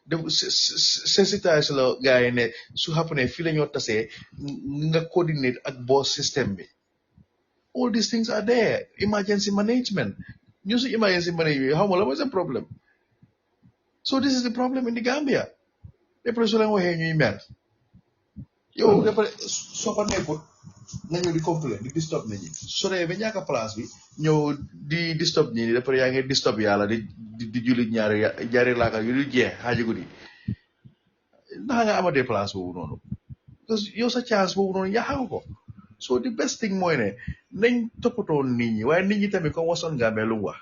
Sensitize la guy ne su happen fi lañu tassé nga coordinate ak boss system bi. All these things are there. Emergency management. You see emergency management, how much was the problem? So this is the problem in the Gambia. The person who has new email. Yo, so fa nekkut nañu di complain di disturb nit ñi so dee ba ñàkk place bi ñëw di disturb ñi dafa yaa ngi disturb yàlla di julli ñaari laaka yu du jeex xaaji guddi ndax nga amatee place boobu noonu parce que yow sa chance boobu noonu yaxaw ko so the best thing mooy ne nañ toppatoo nit ñi waaye nit ñi tamit comme wasoon Gambie lu mu wax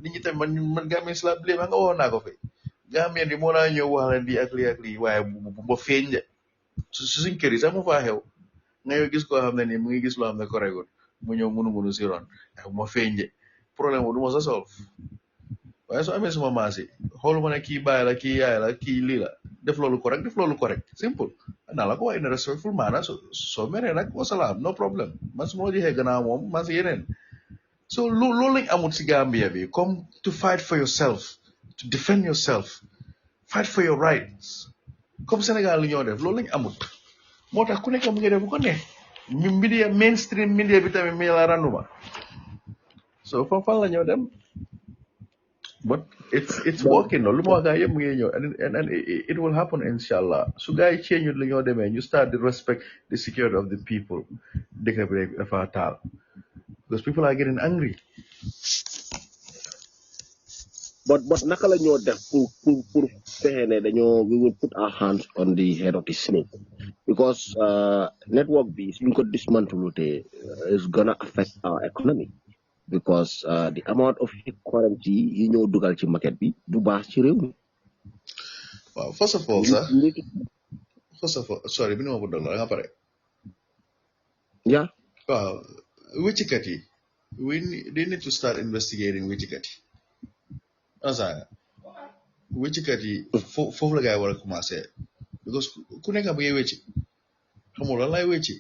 nit ñi tamit man Gambie si la blame nga waxoon naa ko fi Gambie bi moo naa ñëw wax leen di ak lii waaye bu ba feeñ de suñ kër yi sax mu faa xew nga yow gis koo xam ne nii mu ngi gis loo xam ne correctul mu ñëw munu si ron ma feeñ de problème bu du ma sa solve waaye soo amee suma maas yi xooluma ne kii bàyyi la kii yaay la kii lii la def loolu correct simple naa la ko wax in a respectful manner soo meree nag wasalaam no problème man su ma la joxee gannaaw moom man si yeneen so loolu lañ amul si Gambia bi comme to fight for yourself to defend yourself fight for your rights comme Sénégal li ñoo def loolu lañ amul moo tax ku nekk mu ngi def bu ko ne ñu media mainstream media bi tamit mi la randuma so fan la ñoo dem but it's working no lu ma wax gaa yëpp mu ngi ñëw and it will happen inshallah su gaa yi change li ñoo demee ñu start to respect the security of the people dëkk bi dafa taal because people are getting angry but naka la ñoo def pour fexe ne dañoo we will put our hands on the head of the snake because network bi suñ ko dismantle is gonna affect our economy because the amount of currency yi ñoo dugal ci market bi du baax ci réew mi waaw first of all sorry bi ma ko dog la nga pare yeah waaw wéccikat yi they need to start investigating wéccikat yi wéccikat yi foofu la gaa yi war a commencé because ku nekk bu ngay wécci xamul lan lay wécci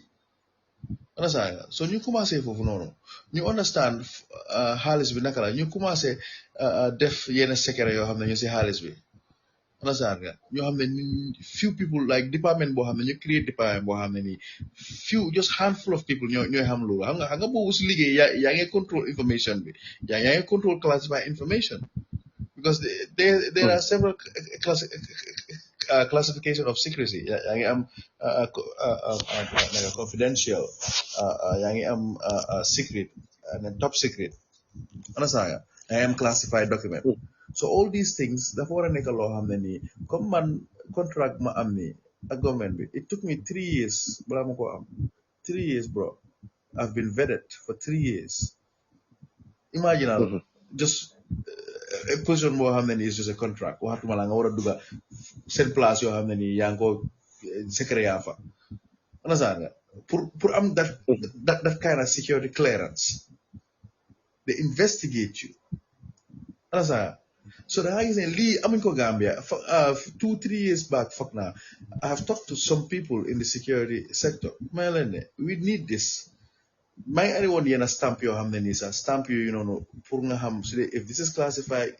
so ñu commencé foofu noonu ñu understand xaalis bi naka la ñu commencé def yenn secret yoo xam ne ñu si xaalis bi understand nga ñoo xam ne few people like department boo xam ne ñu create department boo xam ne nii few just handful of people ñooy xam loolu xam nga boobu si liggéey yaa ngi control information bi yaa ngi control classified information because there are several classification of secrecy yaa ngi am confidential yaa ngi am secret and top secret understand nga yaa ngi am classified document so all these things dafa war a nekk loo xam ne nii comme man contract ma am nii ak government bi it took me 3 years balaa ma ko am 3 years bro I've been vetted for 3 years imagine just a position boo xam ne nii is just a contract waxatuma la nga war a dugga seen place yoo xam ne nii yaa ngi ko secret yaa fa understand nga pour am that kind of security clearance they investigate you understand so da nga gis ne lii amuñ ko Gambia 2-3 years back foog naa I have talked to some people in the security sector may leen ne we need this maa ngi andi woon yenn stamp yoo xam ne nii sax stamp yooyu noonu pour nga xam su dee if this is classified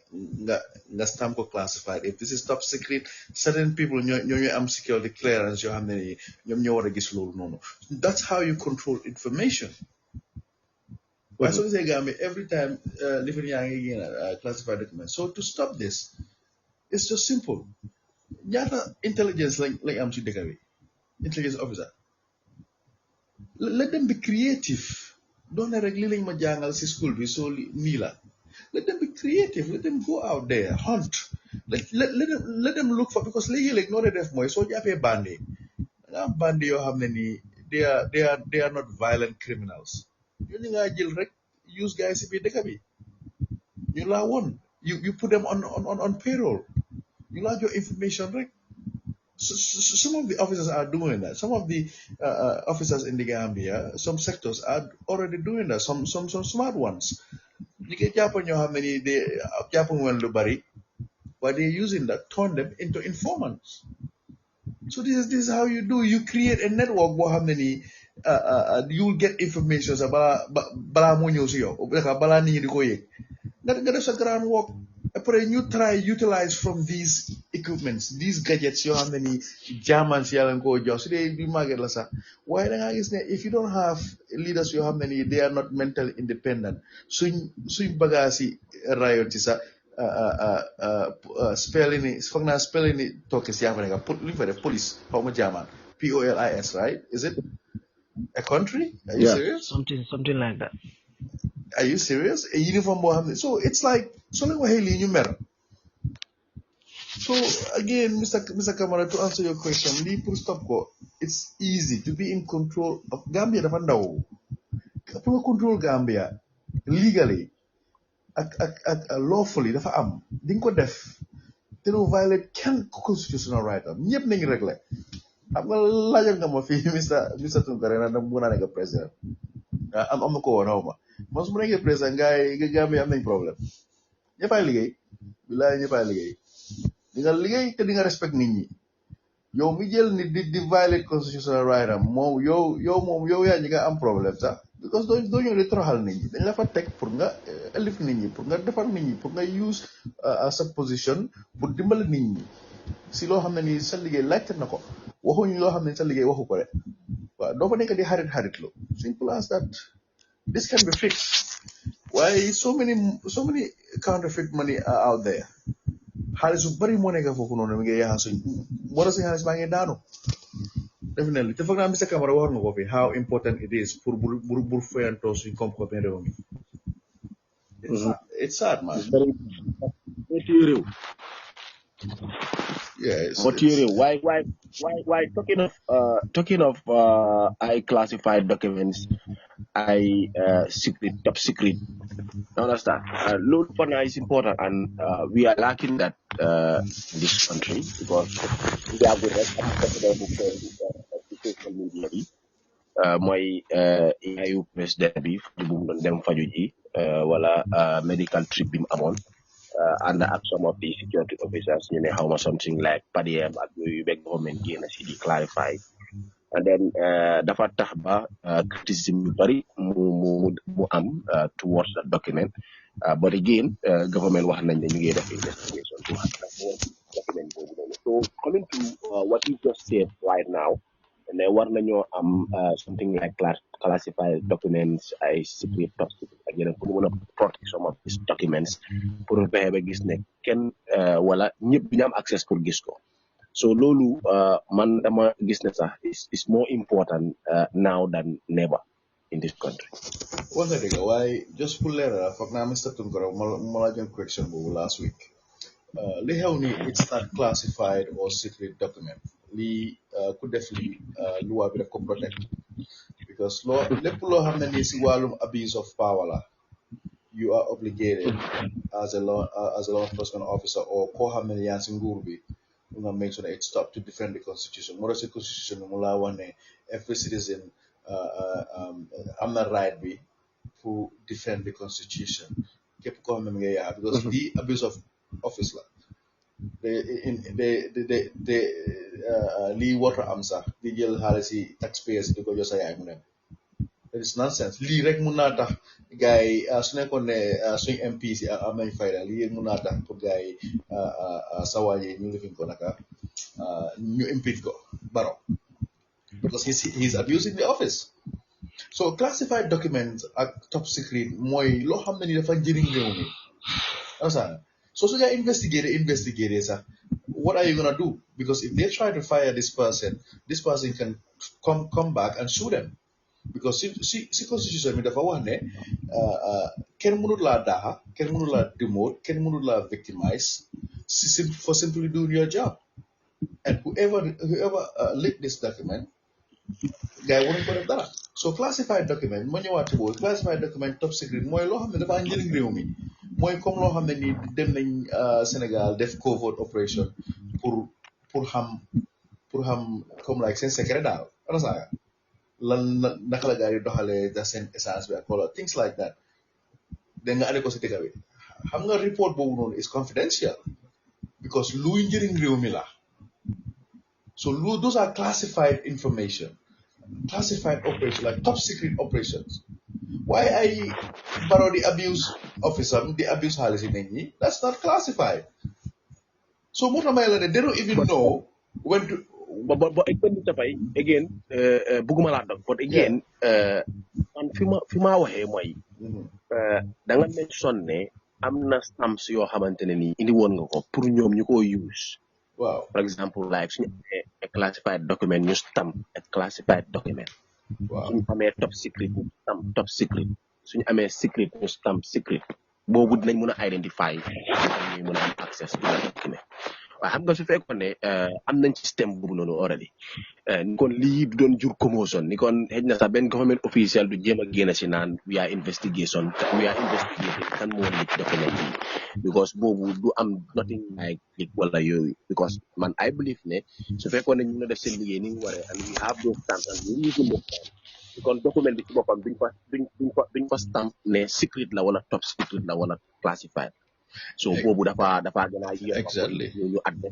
nga stamp ko classified if this is top secret certain people ñoo am security clearance yoo xam ne nii ñoom ñoo war a gis loolu noonu that's how you control information waaye soo gisee Gambia every time different yaa ngi génn classified documents so to stop this it's just simple ñaata intelligence lañ am ci dëkk bi intelligence officer. Let them be creative. Don't rek li lañ ma jàngal ci school bi so nii la. Let them be creative. Let them go out there, hunt. Let them look for, because léegi-léegi noo def mooy soo jàppee bandi nga am bandi yoo xam ne nii they are not violent criminals. ñu nga jël rek use guys si biir dëkk bi ñu laa woon you put them on payroll ñu laa jox information rek. So some of the officers are doing that. Some of the officers in the Gambia, some sectors are already doing that. Some smart ones. You get Japan, how many they Japan when Lubari, but they're using that, turn them into informants. So this is how you do. You create a network. How many you'll get information about bala mo ñew ci yow bala nit ñi di ko yek nga def sa groundwork. Après you try utilize from these equipments, these gadgets yoo xam ne ni Germans yaa leen koo jox su dee du màgget la sax waaye da ngaa gis ne if you don't have leaders yoo xam ne ni they are not mentally independent suñ bagaas yi rayot ci sax spelling ni foog naa spelling ni tokki si yaa fa nekk lu ñu fa def police xaw ma German POLIS, right? Is it a country? Are you serious? Something like that. Are you serious? A uniform boo xam ne so it's like so lañ waxee lii ñu mer. So again, Mr. Kamara, to answer your question, lii pour stop ko, it's easy to be in control of Gambia dafa ndaw pour nga control Gambia legally ak lawfully dafa am di nga ko def te doo violate kenn constitutional right am ñëpp nañu réglé xam nga laajal nga ma fii Mr. Tunkara na dama mën a nekk président am na ko woon xaw ma man su ma nekkee président nga Gambia am nañ problème ñëppay liggéey bilaay ñëppay liggéey di nga liggéey te di nga respect nit ñi yow mi jël nit di violate constitutional right am moom yow yaa ñi nga am problème sax because doo ñëw di toroxal nit ñi dañ la fa teg pour nga élif nit ñi pour nga defar nit ñi pour nga use sa position pour dimbali nit ñi si loo xam ne ni sa liggéey laajte na ko waxuñu loo xam ne sa liggéey waxu ko de waaw doo fa nekk di xarit lo simple as that. This can be fixed. Why so many counterfeit money are out there? Xaalis bu bari moo nekk foofu noonu mi ngi yaa suñ moo tax suñ xaalis baa ngi daanu definitely te foog naa Mr. Camara waxoon nga ko fi how important it is pour bur fayantoo suñ koom-koom réew mi. It's sad man. Yes. Why talking of I classified documents, secret, top secret. You understand? Load for now is important, and we are lacking that in this country because we have the social media. My EU president bi dem faju ji wala medical trip bim amon and some of the security officers you know how much something like PADM ak yu beg government génn ci di clarify and then dafa tax ba criticism yu bari mu am towards that document but again government wax nañ ne ñu ngi def investigation to document so coming to what you just said right now and then war nañoo am something like classified documents ay secret top secret ak yeneen pour mën a protect some of these documents pour fexe ba gis ne kenn wala ñëpp ñu am access pour gis ko so loolu man dama gis ne sax is more important now than never in this country. One thing, why just pour leeral foog naa Mr. Tunkara ma la jox question boobu last week li xew ni it's not classified or secret document li ku def li loi bi daf ko protect because lépp loo xam ne nii si wàllum abuse of power la you are obligated as a law enforcement officer or koo xam ne yaa si nguur bi nga make sure that it stop to defend the constitution moo tax si constitution mu laa wax ne every citizen am na right bi pour defend the constitution képp koo xam ne mi nga yaa because the abuse of office la lii warta am sax di jël xaalis yi taxpayers di ko jox sa yaay mu dem that is nonsense lii rek mun naa tax gars yi su nekkoon ne suñ MPs yi am nañ fayda lii rek mun naa tax pour gars yi sawaaje ñu lifin ko naka ñu impeach ko Barrow because he's abusing the office so classified documents ak top secret mooy loo xam ne ni dafa njëriñ réew mi so su nga investigator sax what are you gonna do? Because if they try to fire this person can come back and sue them. Because si constitution mi dafa wax ne kenn mënul laa daaxa kenn mënul laa demote kenn mënul laa victimize for simply doing your job. And whoever leaked this document, guy wouldn't put it dara. So classified document ma ñëwaat ci boobu classified document top secret mooy loo xam ne dafa njëriñ réew mi mooy comme loo xam ne ni dem nañ Sénégal def covert operation pour xam comme like seen secret daal ana lan naka la gars yi doxalee da seen essence bi ak wala things like that da nga ane ko si dëkk bi xam nga report boobu noonu is confidential because luy njëriñ réew mi la so those are classified information classified operations like top secret operations why ay Barrow di abuse officer di abuse xaalis yi nit ñi that's not classified so moo tax may la ne they don't even know when to but again buguma laa dog but again man fi ma waxee mooy da nga mention ne am na stamps yoo xamante ne nii indi woon nga ko pour ñoom ñu ko use waaw for example like suñu amee a classified document ñu stamp a classified document suñu amee top secret ñu stamp top secret suñu amee secret ñu stamp secret boobu dinañ mën a identify ñuy mën a am access to the document waaye xam nga su fekkoon ne am nañ système boobu noonu already ni kon lii du doon jur commotion ni kon xëy na sax benn government official du jéem a génn si naan we are investigating kan moo leak document yi because boobu du am nothing like leak wala yooyu because man I believe ne su fekkoon ne ñu ngi def seen liggéey ni mu waree and we have those stamps and we use them kon document bi ci boppam duñ fa stamp ne secret la wala top secret la wala classified so boobu dafa gën a yéex exactly ñu adde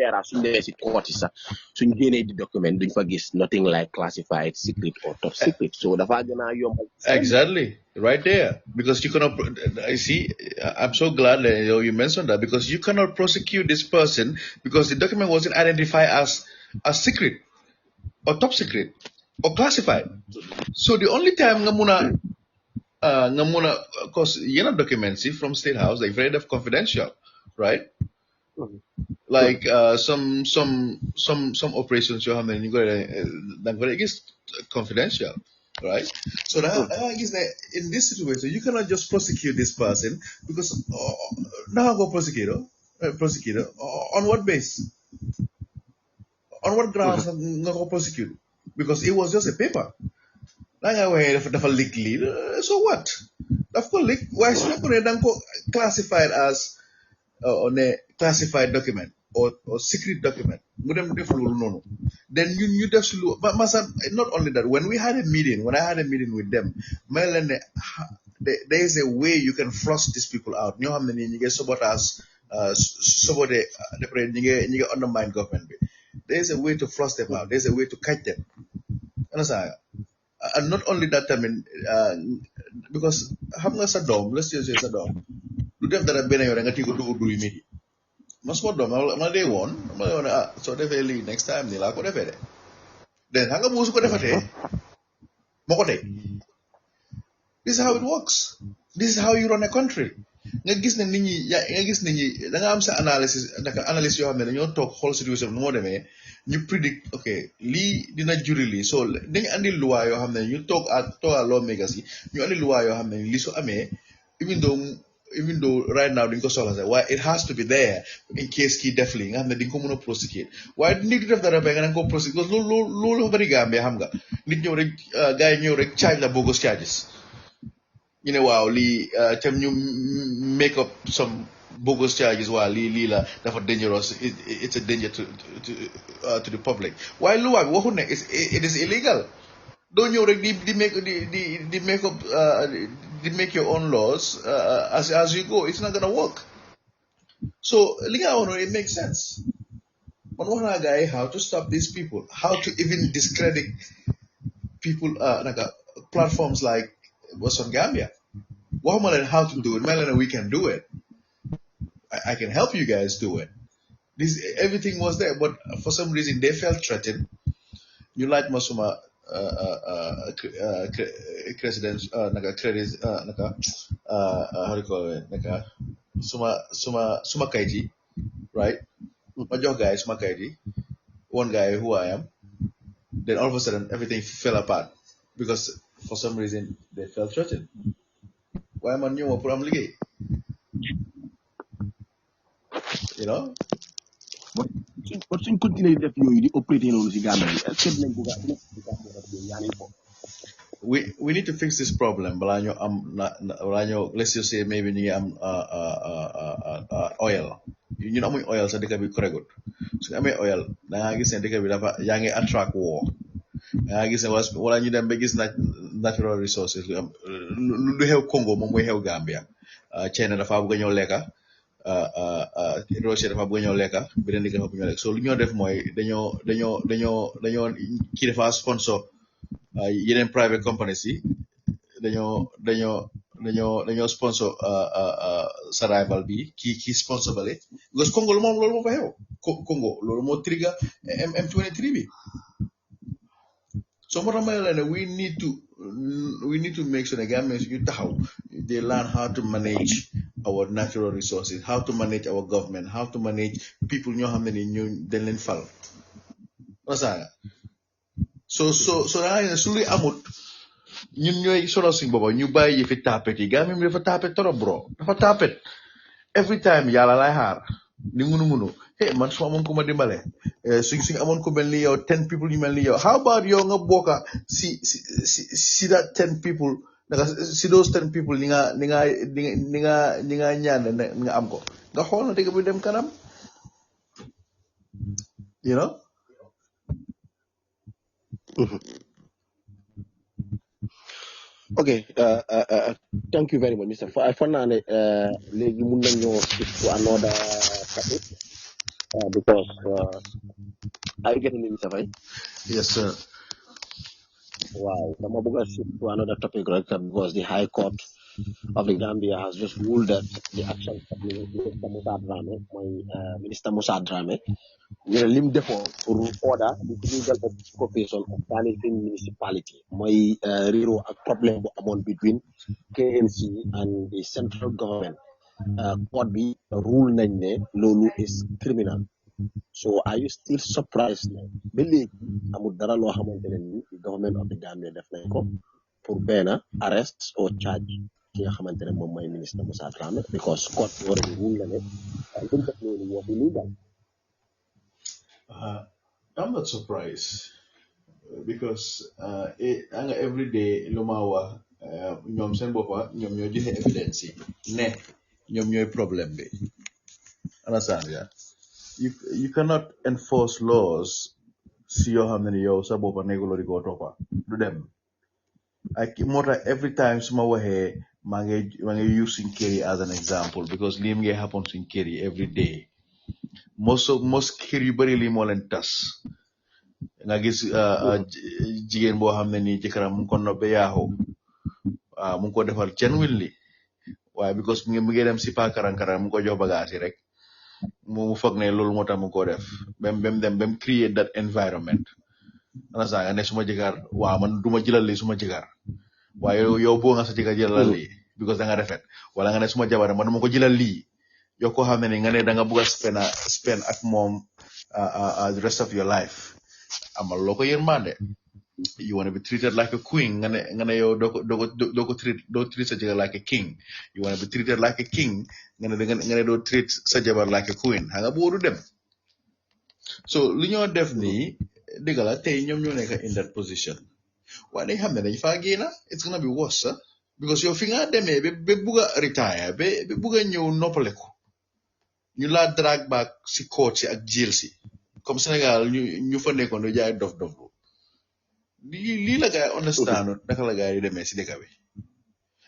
era suñ demee si court yi sax suñ génnee di document duñ fa gis nothing like classified secret or top secret so dafa gën a yombal exactly right there because you cannot I see I'm so glad that you mentioned that because you cannot prosecute this person because the document wasn't identified as secret or top secret or classified so the only time nga muna cause documents from State House like very confidential right like some operations you have you got like very confidential right so that is that in this situation you cannot just prosecute this person because now go prosecutor on what base on what grounds not go prosecute because it was just a paper dafa leak lii so what daf ko leak waaye su nekkoon ne da nga ko classified as on a classified document or secret document mu dem def loolu noonu then ñu def si lu masa not only that when I had a meeting with them may leen ne there is a way you can flush these people out ñoo xam ne nii ñi ngi sabotage après ñi ngi undermine government bi there is a way to flush them out there is a way to catch them understand and not only that I mean because xam nga sa doom let's just say sa doom du def dara benn yoon nga tigo dugu duy midi ma suma doom ma dee woon soo defee lii next time nii laa ko defee de then xam nga bu su ko defatee moo ko tey this is how it works this is how you run a country nga gis ne nit ñi da nga am sa analyse yoo xam ne dañoo toog xool situation bi nu moo demee ñu predict ok lii dina juri lii so dañu andi loi yoo xam ne ñu toog lawmakers yi ñu andi loi yoo xam ne lii su amee even though right now dañ ko soxla sax waaye it has to be there in case kii def lii nga xam ne di nga ko mën a prosecute waaye nit di def dara ba nga da nga ko prosecute parce que loolu bari Gambie xam nga nit ñëw rek gars yi ñëw rek charge la bogus charges you know waaw lii tam ñu make up some bogus charges waa lii la dafa dangerous it's a danger to the public waaye lu waa bi waxul ne it is illegal doo ñëw rek di make your own laws as you go it's not gonna work so li nga wax noonu it makes sense man wax naa gars yi how to stop these people how to even discredit people naka platforms like Boston Gambia waxuma leen how to do it may leen we can do it I can help you guys do it everything was there but for some reason they felt threatened you like ma suma president naka credit naka how do you call it naka suma kayti right ma jox guys ma kayit yi one guy who I am, then all of a sudden everything fell apart because for some reason they felt threatened. Why man ñëw pour am liggéey, you know. But suñ continuer def yooyu di opérer loolu si Gambie bi est-ce que dinañ bëgg a yaa ko We need to fix this problem. Let's just say maybe ñu am oil. You know oil sa dëkk bi correct. So amee oil da nga gis ne dëkk bi dafa yaa ngi attract war. Da nga gis ne wala ñu dem ba gis natural resources lu xew Congo moom mooy xew Gambia. China dafa bëgg a ñëw lekka. Russia dafa bëgg a ñëw lekka beneen dëkk dafa bëgg a ñëw lekka. So lu ñoo def mooy dañoo kii dafa sponsor yeneen private companies yi dañoo sponsor sa rival bi kii sponsor bale because Congo loolu moo fa xew Congo loolu moo trigger M23 bi so moo tax ma la ne we need to make sure ne Gambians ñu taxaw they learn how to manage our natural resources, how to manage our government, how to manage people ñoo xam ne ni ñu dañ leen fal so da nga ne su luy amut ñun ñooy sonal suñ boppa ñu bàyyi yëfi tapet yi Gambie mi dafa tapet trop bro dafa tapet every time yàlla lay xaar ni munu man su amoon ku ma dimbale suñ amoon ku mel ni yow 10 people ñu mel ni yow how about yow nga bokka si that 10 people naka si those 10 people ni nga ñaan nga am ko nga xool na dëgg bi dem kanam you know. Okay, thank you very much, Mr. For now, léegi mun nañoo shift to another topic because are you getting me, Mr. Faye? Yes, sir. Wow, dama bëgg a shift to another topic right because the High Court of the Gambia has just ruled that the actions of Minister Musa Dramé ñu ne lim defoon pour order the illegal occupation of Kanifing municipality mooy réeroo ak problème bu amoon between KMC and the central government court bi rule nañ ne loolu is criminal so are you still surprised ne ba léegi amul dara loo xamante ne ni the government of the Gambia def nañ ko pour benn arrest or charge ki nga xamante ne moom mooy ministre Musa Dramé because court bi already rule na ne lim def loolu was illegal. I'm not surprised because every day Lumawa ñoom seen boppa ñoom ñoo joxe evidence yi ne ñoom ñooy problème bi understand ya you cannot enforce laws si yoo xam ne ni yow sa boppa nekkuloo di ko toppa du dem ak moo tax every time su ma waxee maa ngi use Sinkeri as an example because lii ngay happen Sinkeri every day most kër yu bari lii moo leen tas nga gis jigéen boo xam ne nii jëkkëram mu ngi ko nobbe yaaxu mu ngi ko defal genuinely waaye because mu ngi dem si paakarankaran mu ngi ko jox bagage yi rek mu foog ne loolu moo tax mu ngi ko def bem create that environment ana saa nga ne suma jëkkër waaw man duma jëlal lii suma jëkkër waaye yow boo nga sa jëkkër jëlal lii because da nga rafet wala nga ne suma jabar man duma ko jëlal lii yow koo xam ne ni nga ne da nga bëgg a spend ak moom the rest of your life amal loo ko yërmande you want to be treated like a queen nga ne yow doo treat sa jabar like a king you want to be treated like a king nga ne doo treat sa jabar like a queen xam nga boobu du dem so li ñoo def nii dëgg la tey ñoom ñoo nekk in that position waaye dañ xam ne dañ faa génna it's gonna be worse because yow fi nga demee ba bugg a retire ba bugg a ñëw noppale ko ñu laa drag back si court si ak jail si comme Sénégal ñu fa nekkoon du jaay dof lii la gaay understand naka la gaay yi demee si dëkk bi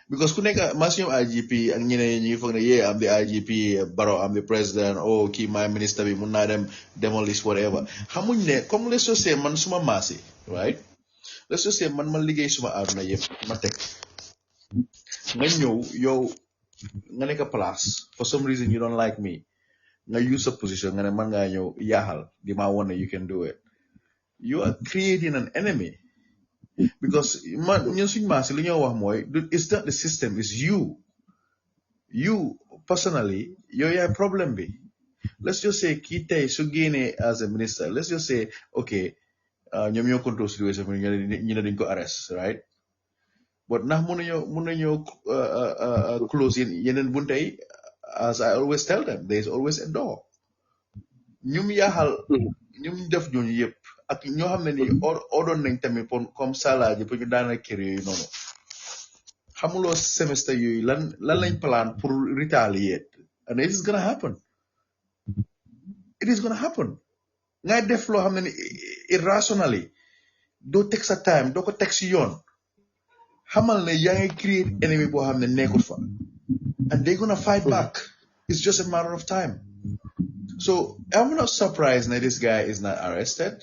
because ku nekk mas ñoom IGP ak ñeneen ñi foog ne yeah am the IGP Barrow am the president kii my minister bi mun naa dem demolish whatever xamuñ ne comme les sociétés man suma maasi right les sociétés man liggéey suma àdduna yëpp ma teg nga ñëw yow nga nekk place for some reason you don't like me nga use a position nga ne man ngaa ñëw yaaxal di ma wone you can do it you are creating an enemy because man ñun suñ maasi li ñoo wax mooy it's not the system it's you personally yow yaay problème bi let's just say kii tey su génnee as a minister let's just say okay ñoom ñoo control situation bi ñu ne dañ ko arrest right but ndax mun nañoo close yeneen bunte yi as I always tell them there is always a door ñum yaaxal ñum def ñooñu yëpp ak ñoo xam ne ni odoon nañ tamit comme salaaji pour ñu daana kër yooyu noonu xamuloo semestre yooyu lan lañ plan pour retaliate and it is gonna happen ngay def loo xam ne ni irrationally doo teg sa time doo ko teg si yoon xamal ne yaa ngi create enemy boo xam ne nekkul fa and they gonna fight back it's just a matter of time so I'm not surprised that this guy is not arrested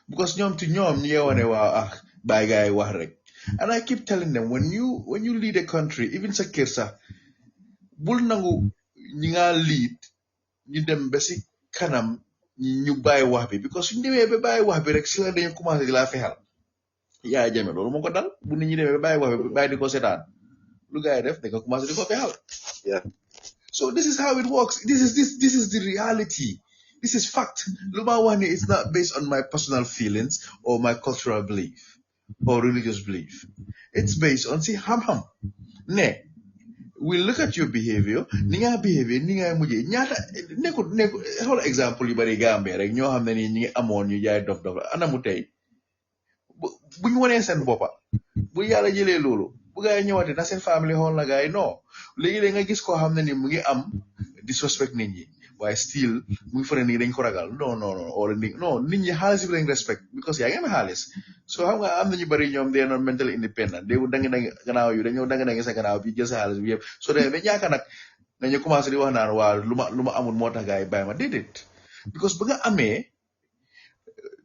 because ñoom to ñoom ñi nga wane waaw bàyyi gars yi wax rek and I keep telling them when you lead a country even sa kër sax bul nangu ñi nga lead ñu dem ba si kanam ñu bàyyi wax bi because suñu demee ba bàyyi wax bi rek si la dañu commencé di laa fexal yaa jame loolu moo ko dal bu nit ñi demee ba bàyyi wax bi bàyyi di ko seetaan lu gars yi def dañ ko commencé di ko fexal so this is how it works this is the reality this is fact lu ma wax ni it's not based on my personal feelings or my cultural belief or religious belief it's based on si xam-xam ne we look at your behavior ni nga mujjee ñaata nekkul xool exemple yu bari Gambie rek ñoo xam ne ni ñi ngi amoon ñu jaay dof anamu tey bu ñu wanee seen boppa bu yàlla jëlee loolu bu gaa yi ñëwaatee na seen famille xool na gaa yi non léegi nga gis koo xam ne ni mu ngi am disrespect nit ñi waaye still mu ngi fane nii dañ ko ragal non nit ñi xaalis bi lañ respect because yaa ngi am xaalis so xam nga am nañu bari ñoom dee noon mentally independent déewu dangi gannaaw yu dañoo dangi sa gannaaw bi jël sa xaalis bi yëpp so demee ba ñaaka nag nañu commencé di wax naan waa lu ma amul moo tax gaa yi bàyyi ma déedéet because bu nga amee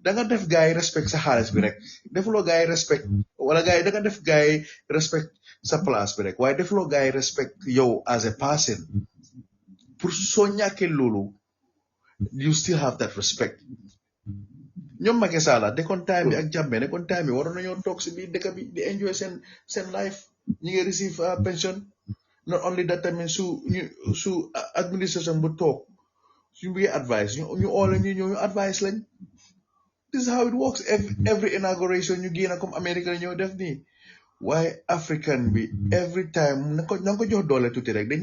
da nga def gaa yi respect sa xaalis bi rek defuloo gaa yi respect wala gaa yi da nga def gaa yi respect sa place bi rek waaye defuloo gaa yi respect yow as a person pour soo ñàkkee loolu you still have that respect ñoom Macky Sall nekkoon time bi ak Jammeh nekkoon time bi waroon nañoo toog si biir dëkk bi di enjoy seen life ñi ngi receive pension not only that tamit su administration bu toog suñu bëggee advice ñu oole ñu advice lañ this is how it works every inauguration ñu génn comme America la ñoo def nii waaye African bi every time na ko jox doole tuuti rek dañ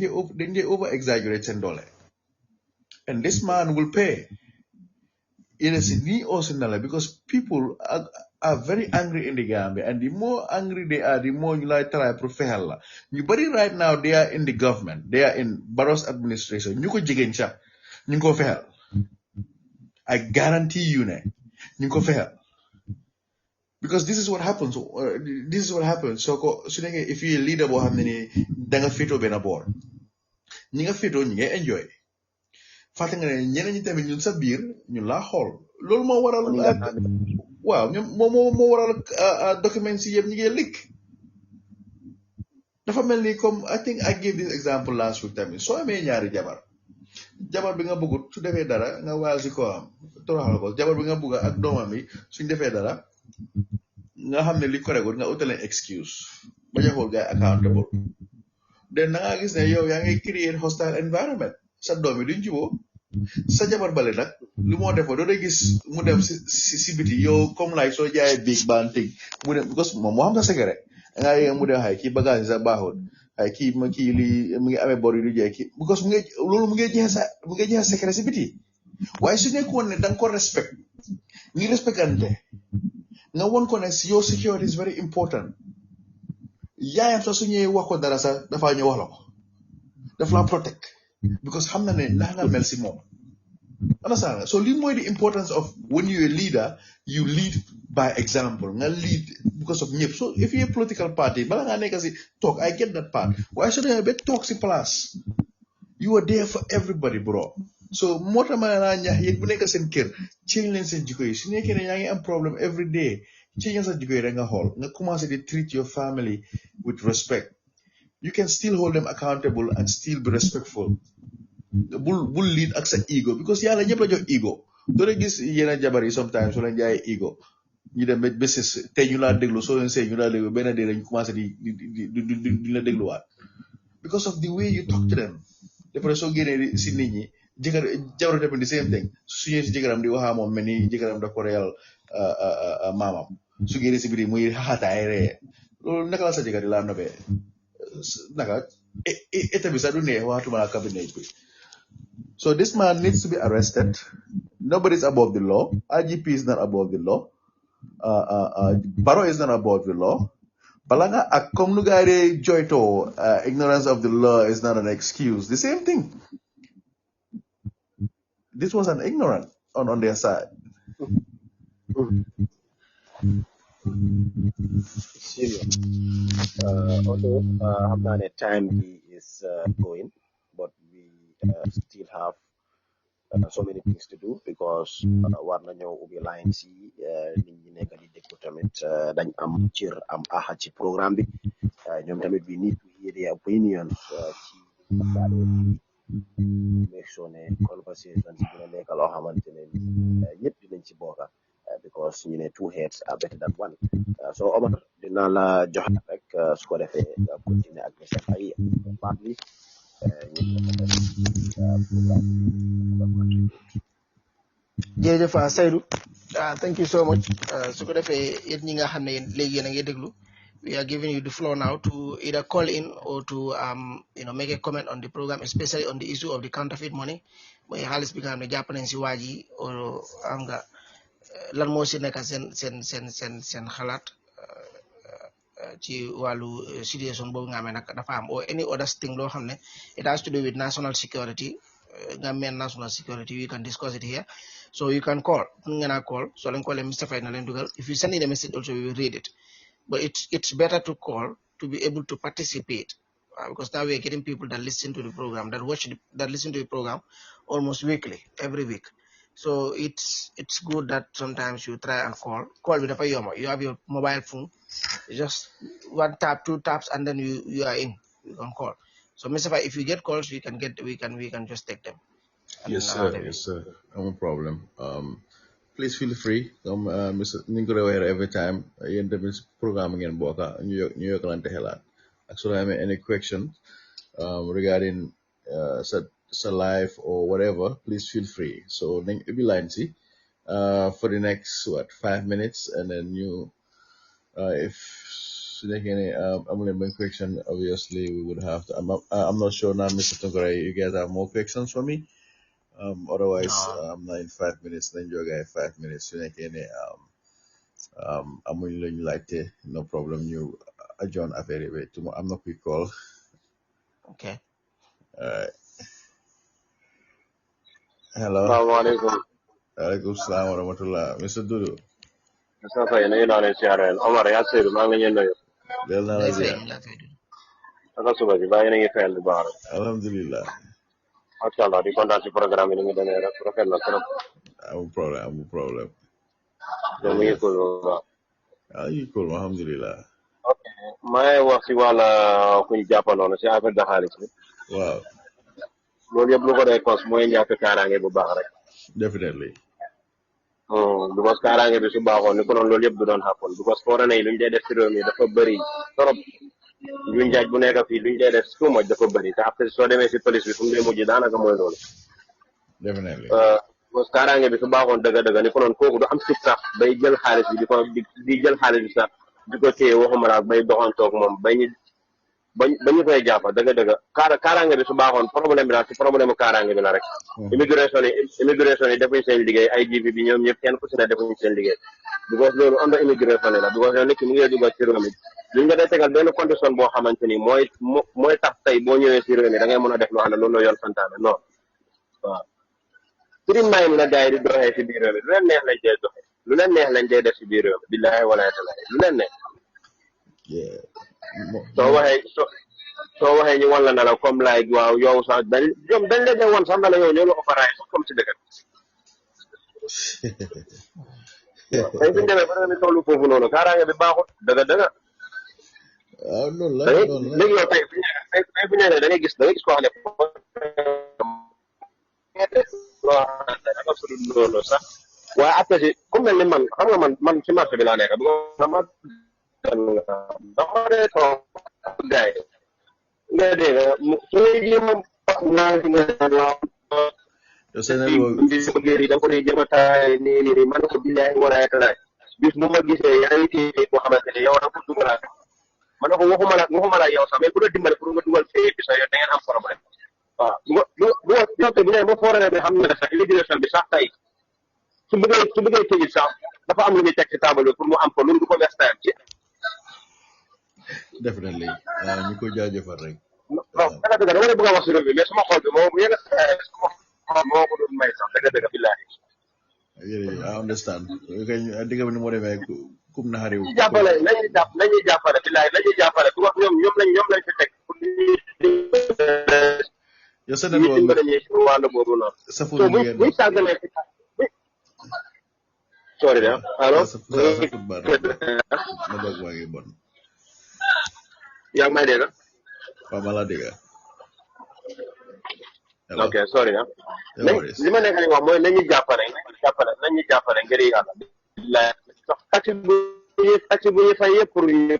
dee over exaggerate seen doole and this man will pay either si nii or si nala because people are very angry in the Gambia and the more angry they are the more ñu lay try pour fexel la ñu bari right now they are in the government they are in Barrow's administration ñu ko jigéen sax ñu ngi ko fexel I guarantee you ne ñu ngi ko fexel because this is what happens soo ko su nekkee if you leader boo xam ne ni da nga féetoo benn boor ñi nga féetoo ñi ngay enjoy fàtte nga ne ñeneen ñi tamit ñun sa biir ñun laa xool loolu moo waral waaw ñoom moo waral documents yi yëpp ñi ngi leak dafa mel ni comme I think I gave this example last week tamit soo amee ñaari jabar bi nga bëggut su defee dara nga waal si ko am toroxal ko jabar bi nga bëgg ak doomam yi suñ defee dara nga xam ne li correct nga utaleen excuse bañ a xool gars accountable den na nga gis ne yow yaa ngi create hostile environment sa doom yi duñ juboo sa jabar bale nag lu moo defoo doo gis mu dem si biti yow comme like soo jaayee big banting mu dem because moom moo xam sa secret nga yéeg mu dem xay kii bagage yi sax baaxul xay kii lii mu ngi amee bor yi du jeex kii because loolu mu ngi jeex secret si biti waaye su nekkoon ne da nga ko respect ngi respectante nga won ko ne your security is very important yaayam sax su ñëwee wax ko dara sax dafa ñëw wax la ko daf la protect because xam na ne ndax nga mel si moom understand so lii mooy the importance of when you're a leader you lead by example nga lead because of ñëpp so if you're a political party bala ngaa nekk si talk I get that part waaye su demee ba toog si place you are there for everybody bro so moo tax ma ne naa ñaax yéen bu nekk seen kër change leen seen jikko yi su nekkee ne yaa ngi am problème every day change sa jikko yi rek nga xool nga commencé di treat your family with respect you can still hold them accountable and still be respectful bul lead ak sa ego because yàlla ñëpp la jox ego doo dee gis yeneen jabar yi sometimes su leen jaayee ego ñu dem ba bésis tey ñu laa déglu soo leen sëy ñu laa déglu benn dee lañ commencé di la dégluwaat because of the way you talk to them dafa soo génnee si nit ñi jabaru tamit the same thing su ñëwee si jëkkëram di waxaa moom mel ni jëkkëram da ko reyal maamam su génnee si biir muy xaxataay ree loolu naka la sa jëkkër di laa nobee naka état bi sax du neex waxatuma la cabinet bi so this man needs to be arrested. Nobody is above the law. IGP is not above the law. Barrow is not above the law. Balanga akomnugare joito ignorance of the law is not an excuse. The same thing. This was an ignorant on their side. Serious. Although the time is going, but we still have so many things to do because war nañoo ubbi line si nit ñi nekk di déglu tamit dañ am cër am aha ci programme bi ñoom tamit we need to hear their opinions ci make sure ne conversation si dina nekk loo xamante ne ñëpp dinañ ci bokka because ñu ne two heads are better than one so Omar dina la jox rek su ko defee nga continuer ak Mr. Faye part bi jërëjëf Seydou thank you so much su ko defee yéen ñi nga xam ne léegi yéen a ngi déglu we are giving you the floor now to either call in or to make a comment on the program, especially on the issue of the counterfeit money. mooy xaalis bi nga xam ne jàpp nañ si waa ji or am nga lan moo si nekk seen xalaat ci wàllu situation boobu nga xam ne nag dafa am or any other thing loo xam ne it has to do with national security Gambian national security. We can discuss it here. So you can call. So I'll call Mr. Faye. If you send in a message also, we will read it. But it's better to call to be able to participate because now we are getting people that listen to the program, that listen to the program almost weekly, every week. So it's good that sometimes you try and call with the Payoma. You have your mobile phone, just one tap, two taps, and then you are in. You can call. So, Mr. Faye, if you get calls, we can just take them. Yes, sir. Yes, sir. No problem. Please feel free. Mr. Ningore every time. In the programming in Boca, New York, Atlanta, Hela. Actually, I mean, any questions regarding life or whatever, please feel free. So, it'll be line for the next 5 minutes, and then if any question, obviously we would have to. I'm not sure now, Mr. Tongore, you guys have more questions for me. Otherwise, I'm not in 5 minutes. Then you guys 5 minutes. I'm willing like no problem. You adjourn a very way tomorrow. I'm not quick call. Okay. Alright. Hello. Assalamualaikum. Waalaikumsalam warahmatullah. Mr. Dudu. Mr. Faye, na yéen siyaare Omar yaa Seydou maa ngi leen nuyu. Del na la ziar. Naka suba bi bàyyi na ngi fayal bu baax rek. Alhamdulillah. Macha Allah di kontaan ci programme yi ni mu demee rek rafet na trop. Amul problème. Mu ngi cool bu baax. You cool, alhamdulillah. Ok may wax si wàlla ku ñu jàppaloon si affaire de xaalis bi. Waaw. Loolu yëpp lu ko dee cause mooy ñàkk kaaraange bu baax rek. Definitely. Because kaaraange bi su baaxoon ni ko noonu loolu yëpp du doon happen because foreign yi luñ dee def si réew mi dafa bëri trop luñ jaaj bu nekk fii luñ dee def too much dafa bëri te après soo demee si police bi fu mu dee mujj daanaka mooy loolu. Definitely. Because kaaraange bi su baaxoon dëgg ni ko noonu kooku du am fit sax bay jël xaalis bi di jël xaalis bi sax di ko téye waxuma la bay doxantoog moom ba ñu koy jàpp dëgg kaaraange bi su baaxoon problème bi daal si problème kaaraange bi la rek. immigration yi defuñ seen liggéey IGP bi ñoom ñëpp kenn ku si ne defuñ seen liggéey because loolu under immigration la because yow nit ki mu ngi dugg ci réew mi luñ nga dee tegal benn condition boo xamante ni mooy tax tey boo ñëwee si réew mi da ngay mën a def loo xam ne loolu la yoon santaane non waaw sëriñ maay mi na gars yi di doxee si biir réew mi lu leen neex lañ dee doxe lu leen neex lañ dee def si biir réew mi billaahi walaay talaay lu leen neex soo waxee ñu wan la na la comme like waaw yow sax dañ leen de woon sax na la yow ñoo la opéraay sax comme si dëkk tey suñu demee ba nga tollu foofu noonu kaaraange bi baaxut dëgg waaw loolu la léegi yow tey bu ñëwee da ngay gis koo xam ne danga sudul loolu sax waaye après si ku mel ni man xam nga man ci marché bi laa nekk dama dee toog gaay nga dégg su lay jéem a naa si nga yow sa network bi sama géer yi da nga ko dee jëm a taay nii man ko billaay walaay talaay bis bu ma gisee yaa ngi téye boo xamante ne yow da nga ko dugalaat man na ko waxuma la yow sax mais ku la dimbale pour nga dugal fee bi sax yow da ngeen am problème waaw bu ne ba foorale bi xam ne sax immigration bi sax tey su bëggee tëjit sax dafa am lu ñuy teg ci table bi pour mu am ko loolu du ko waste time ci definitely ñu ko jaajëfal rek non dëgg dama lay bëgg a wax si réew mi mais sama xol bi moom yenn sama xol moo ko doon may sax dëgg billaahi I understand digga bi ni moo demee kum na xariw nañuy jàppale billaahi nañuy jàppale du wax ñoom lañ fi teg pour yow sa network dimbale ñi si wàll boobu noonu sa fóot bi ngeen buy sàggalee sorry de allo sa fóot baax na doog waa ngi bon yaa ngi may dégg waaw ma la dégg ok sorry na li ma nekk di wax mooy nañu jàppale ngir yàlla sax taxi bu ñu fay yëpp pour ñu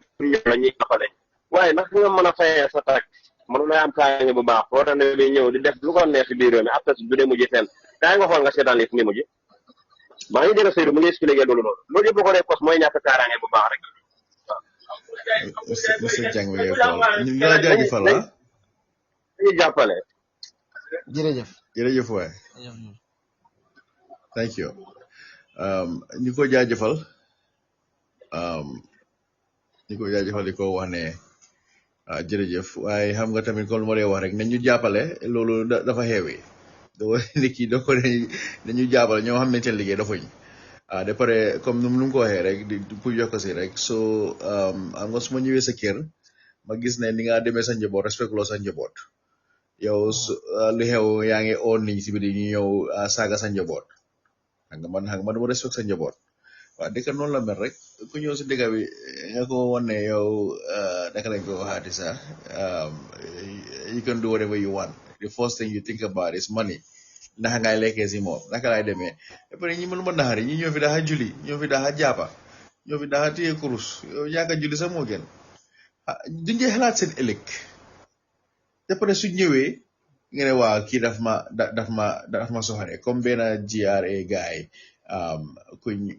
la ñuy jàppale waaye ndax nga mën a fayee sa tax mënu lay am kaay bu baax foo tax ne bi ñëw di def lu ko neex si biir réew mi après du dee mujj fenn kaay nga xool nga seetaan li fu muy mujj maa ngi dégg Seydou mu ngi expliqué loolu yëpp ko dee cos mooy ñàkk kaaraange bu baax rek monsieur Dieng mi ngay xool ñu ngi la jaajëfal la dañuy jàppale jërëjëf waay thank you ñu ko jaajëfal di ko wax ne jërëjëf waaye xam nga tamit comme lu ma lay wax rek nañ ñu jàppale loolu dafa xeewi doo nit ki doo ko nañu jàppale ñoo xam ne seen liggéey dafa ñu de pare comme nu mu ko waxee rek di pour yokk si rek so am nga su ma ñëwee sa kër ma gis ne ni nga demee sa njaboot respect loo sa njaboot yow lu xew yaa ngi oon niñ si biir ñu ñëw saaga sa njaboot xam nga man dama respect sa njaboot waaw dëkk noonu la mel rek ku ñëw si dëkk bi nga ko wan ne yow naka lañ ko waxaati sax you can do whatever you want the first thing you think about is money naka ngay lekkee si moom naka laay demee après ñi mënuma naxari ñi ñoo fi daxa juli ñoo fi daxa jàppa ñoo fi daxa téye kurus yow ñaaka juli sax moo gën duñ dee xalaat seen ëllëg après su ñëwee nga ne waa kii daf ma soxare comme benn GRA guy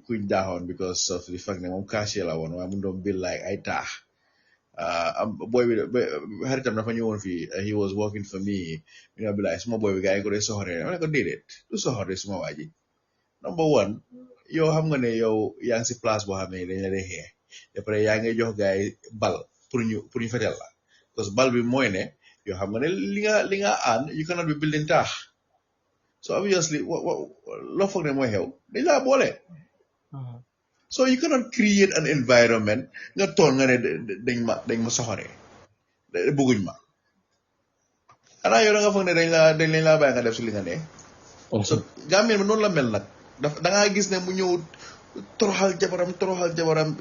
kuñ daaxoon because of the fact ne moom cashier la woon waaye mu doon bill like ay taax boy bi xaritam dafa ñëwoon fii he was working for me ñu ne bilaay suma boy bi gars yi ko dee soxore ma ne ko déedéet du soxore suma waa ji number one yow xam nga ne yow yaa ngi si place boo xam ne dañ la dee xee après yaa ngi jox gars yi bal pour ñu fetel la parce que bal bi mooy ne yow xam nga ne li nga aan you cannot be building taax so obviously loo foog ne mooy xew dañ laa boole so you cannot create an environment nga tool nga ne dañ ma soxoree bëgguñ ma xanaa yow da nga foog ne dañ leen laa bàyyi nga def si li nga ne so Gambien bi noonu la mel nag da ngaa gis ne mu ñëw toroxal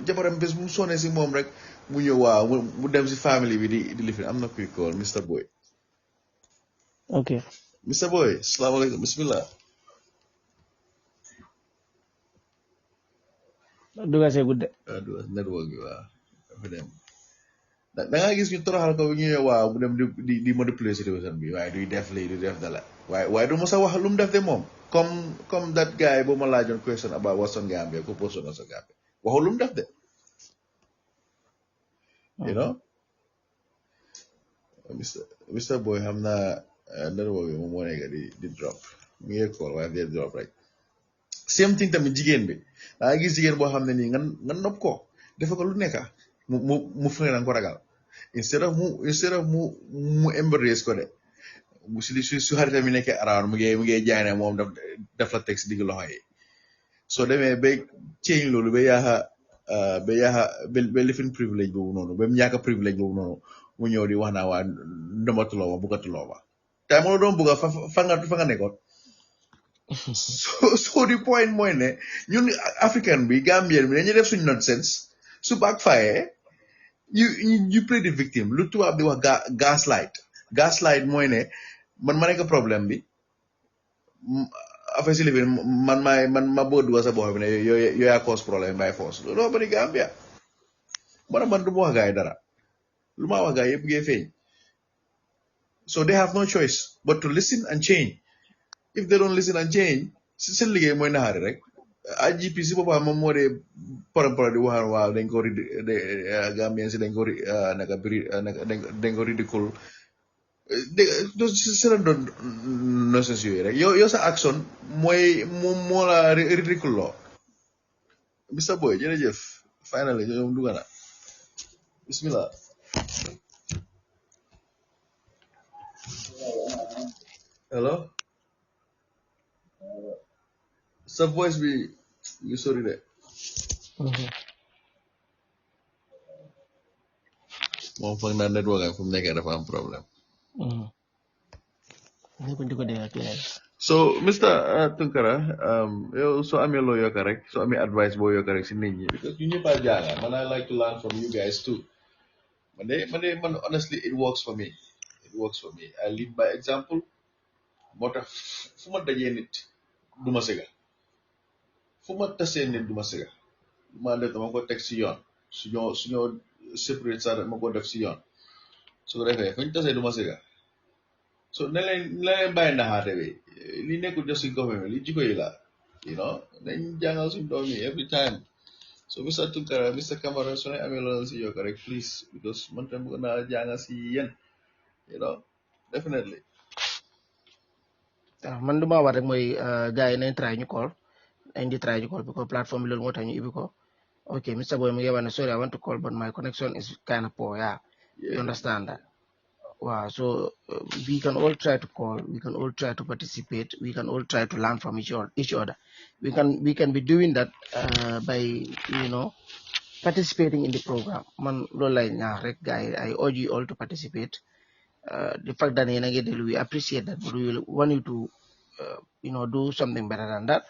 jabaram bés bu mu sonné si moom rek mu ñëw waaw mu dem si family bi di lifin am na kuy call Mr Boy ok Mr Boy salaamaaleykum bismillah duga see gudde network bi waaw dafa dem da ngaa gis ñu toroxal ko bi ñu ñëw waaw mu dem di manipuler situation bi waaye duy def lii du def dala waaye du mos a wax lu mu def de moom comme that guy boo ma laajoon question about what's on Gambia ko post on Gambia waxul lu mu def de you know Mr Boy xam naa network bi moom moo nekk di drop mu ngi call waaye di drop rek same thing tamit jigéen bi da nga gis jigéen boo xam ne nii nga nopp ko defe ko lu nekka mu fene na ko ragal instead of mu embrace ko de su xaritam yi nekkee around mu ngi jaay ne moom daf la teg si digg loxo yi soo demee ba change loolu ba yaaxa ba lifin privilège boobu noonu ba mu ñàkk privilège boobu noonu mu ñëw di wax naa waa ndomatuloo ma buggatuloo ma te ma la doon bugga fa nga nekkoon so the point mooy ne ñun africain bi Gambien bi dañuy def suñ nonsense su backfire you play the victim lu tubaab di wax gaslight mooy ne man ma nekk problème bi affaire si lifin man ma bëgg dugal sa boo xam ne yow yaa cause problème by force loolu bari Gambia man du ma wax gaay dara lu ma wax gaay yëpp ngay feeñ so they have no choice but to listen and change if they don't listen and change seen liggéey mooy naxaari rek IGP si boppam moom moo dee parampara di waxaan waaw dañ ko Gambien si dañ ko naka biri dañ ko ridicule seen doon nonsense yooyu rek yow sa action mooy moo la ridicule loo Mr Boy jërëjëf finally yow dugg na bismillah hello sa voice bi you sorry de moom foog naa network am fu mu nekkee dafa am problème so Mr Tunkara yow soo amee loo yokka rek soo amee advice boo yokka rek si nit ñi because ñu ñëpp a jànga man I like to learn from you guys too man honestly it works for me I lead by example moo tax fu ma dajee nit du ma sëga fu ma tasee nit du ma sëga ma def dama ko teg si yoon suñoo séparé sax dama ko def si yoon su ko defee fu ñu tasee du ma sëga so ne leen bàyyi naxaate bi li nekkul just si government li jikko yi la nañ jàngal suñu doom yi every time so Mr Tunkara Mr Camara su ne amee loolu si yokk rek please because man tam bëgg naa jàngal si yéen definitely man lu ma wax rek mooy gars yi nañ try ñu call because platform bi loolu moo tax ñu ibbi ko okay Mr Boy mu ngi wax ne sorry I want to call but my connection is kind of poor you understand that wow so we can all try to call, we can all try to participate, we can all try to learn from each other. We can be doing that by participating in the program. Man loolu lay ñaax rek guys I urge you all to participate. The fact that we appreciate that, but we want you to do something better than that.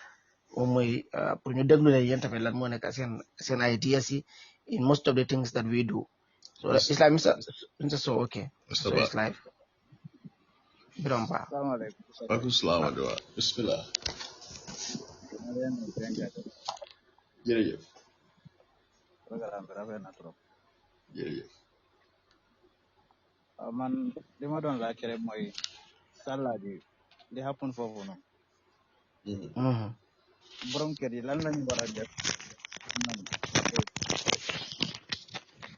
Mooy pour ñu déglu leen yéen tamit lan moo nekk seen ideas yi in most of the things that we do. So it's like Mr. So okay. So it's live. Biromba. Assalamualaikum. Bismillah. Jërëjëf. Jërëjëf. Man li ma doon laaj rek mooy sàlla bi li happen foofu noonu. Borom kër yi lan lañu war a def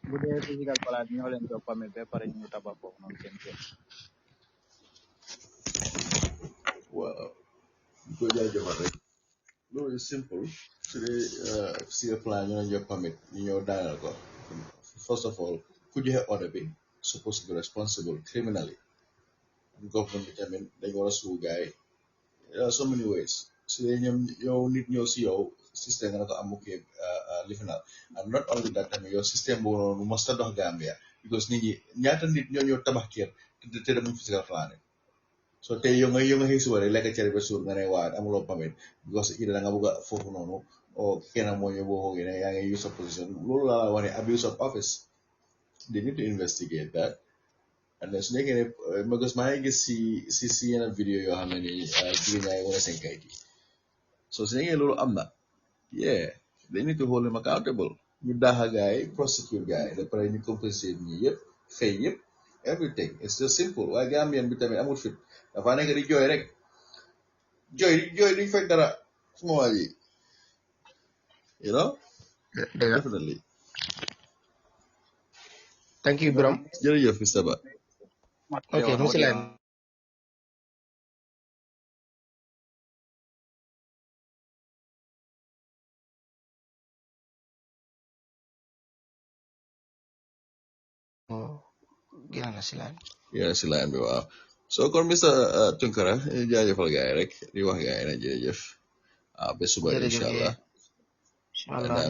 bu dee physical place ñoo leen jox permit ba pare ñu tabax foofu noonu seen kër. Waaw ko jaajëfal rek loolu is simple su dee physical plan ñoo leen jox permit ñu ñëw daanal ko first of all ku joxe order bi supposed to be responsible criminally government bi tamit dañ war a suu gaay so many ways su dee ñoom yow nit ñëw si yow système nga na ko amukee lifinal and not only that tamit yow système boobu noonu mos ta dox Gambia because nit ñi ñaata nit ñoo ñëw tabax kër te demuñ physical plan so tey yow nga xëy suba rek lekk cere ba suur nga ne waa amuloo permit because ida da nga bëgg a foofu noonu o kenn moo ñëw boo xoogee ne yaa ngi use of position loolu laa la wax ne abuse of office they need to investigate that and then su nekkee ne because maa ngi gis si yenn vidéo yoo xam ne ni jigéen ñaa ngi wane seen kayit yi so su nekkee loolu am na they need to hold him accountable ñu daaxa gaay prosecute gaay da pare ñu compensate ñi yëpp fay yëpp everything it's just simple waaye Gambian bi tamit amul fit dafa nekk di jooy rek jooy duñ fekk dara suma waa ji definitely thank you Biram jërëjëf Mr Ba okay monsieur gina si line bi waaw so kon Mr Tunkara jaajëfal gaay rek di wax gaay na jërëjëf ba suba inshallah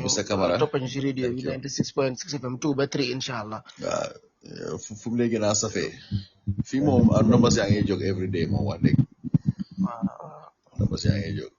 Mr Camara topp ñu si radio bi 96.6 FM 2 ba 3 inshallah waaw fu mu lay gën a safee fii moom numbers yaa ngi jóg every day moom wax dëgg numbers yaa ngi jóg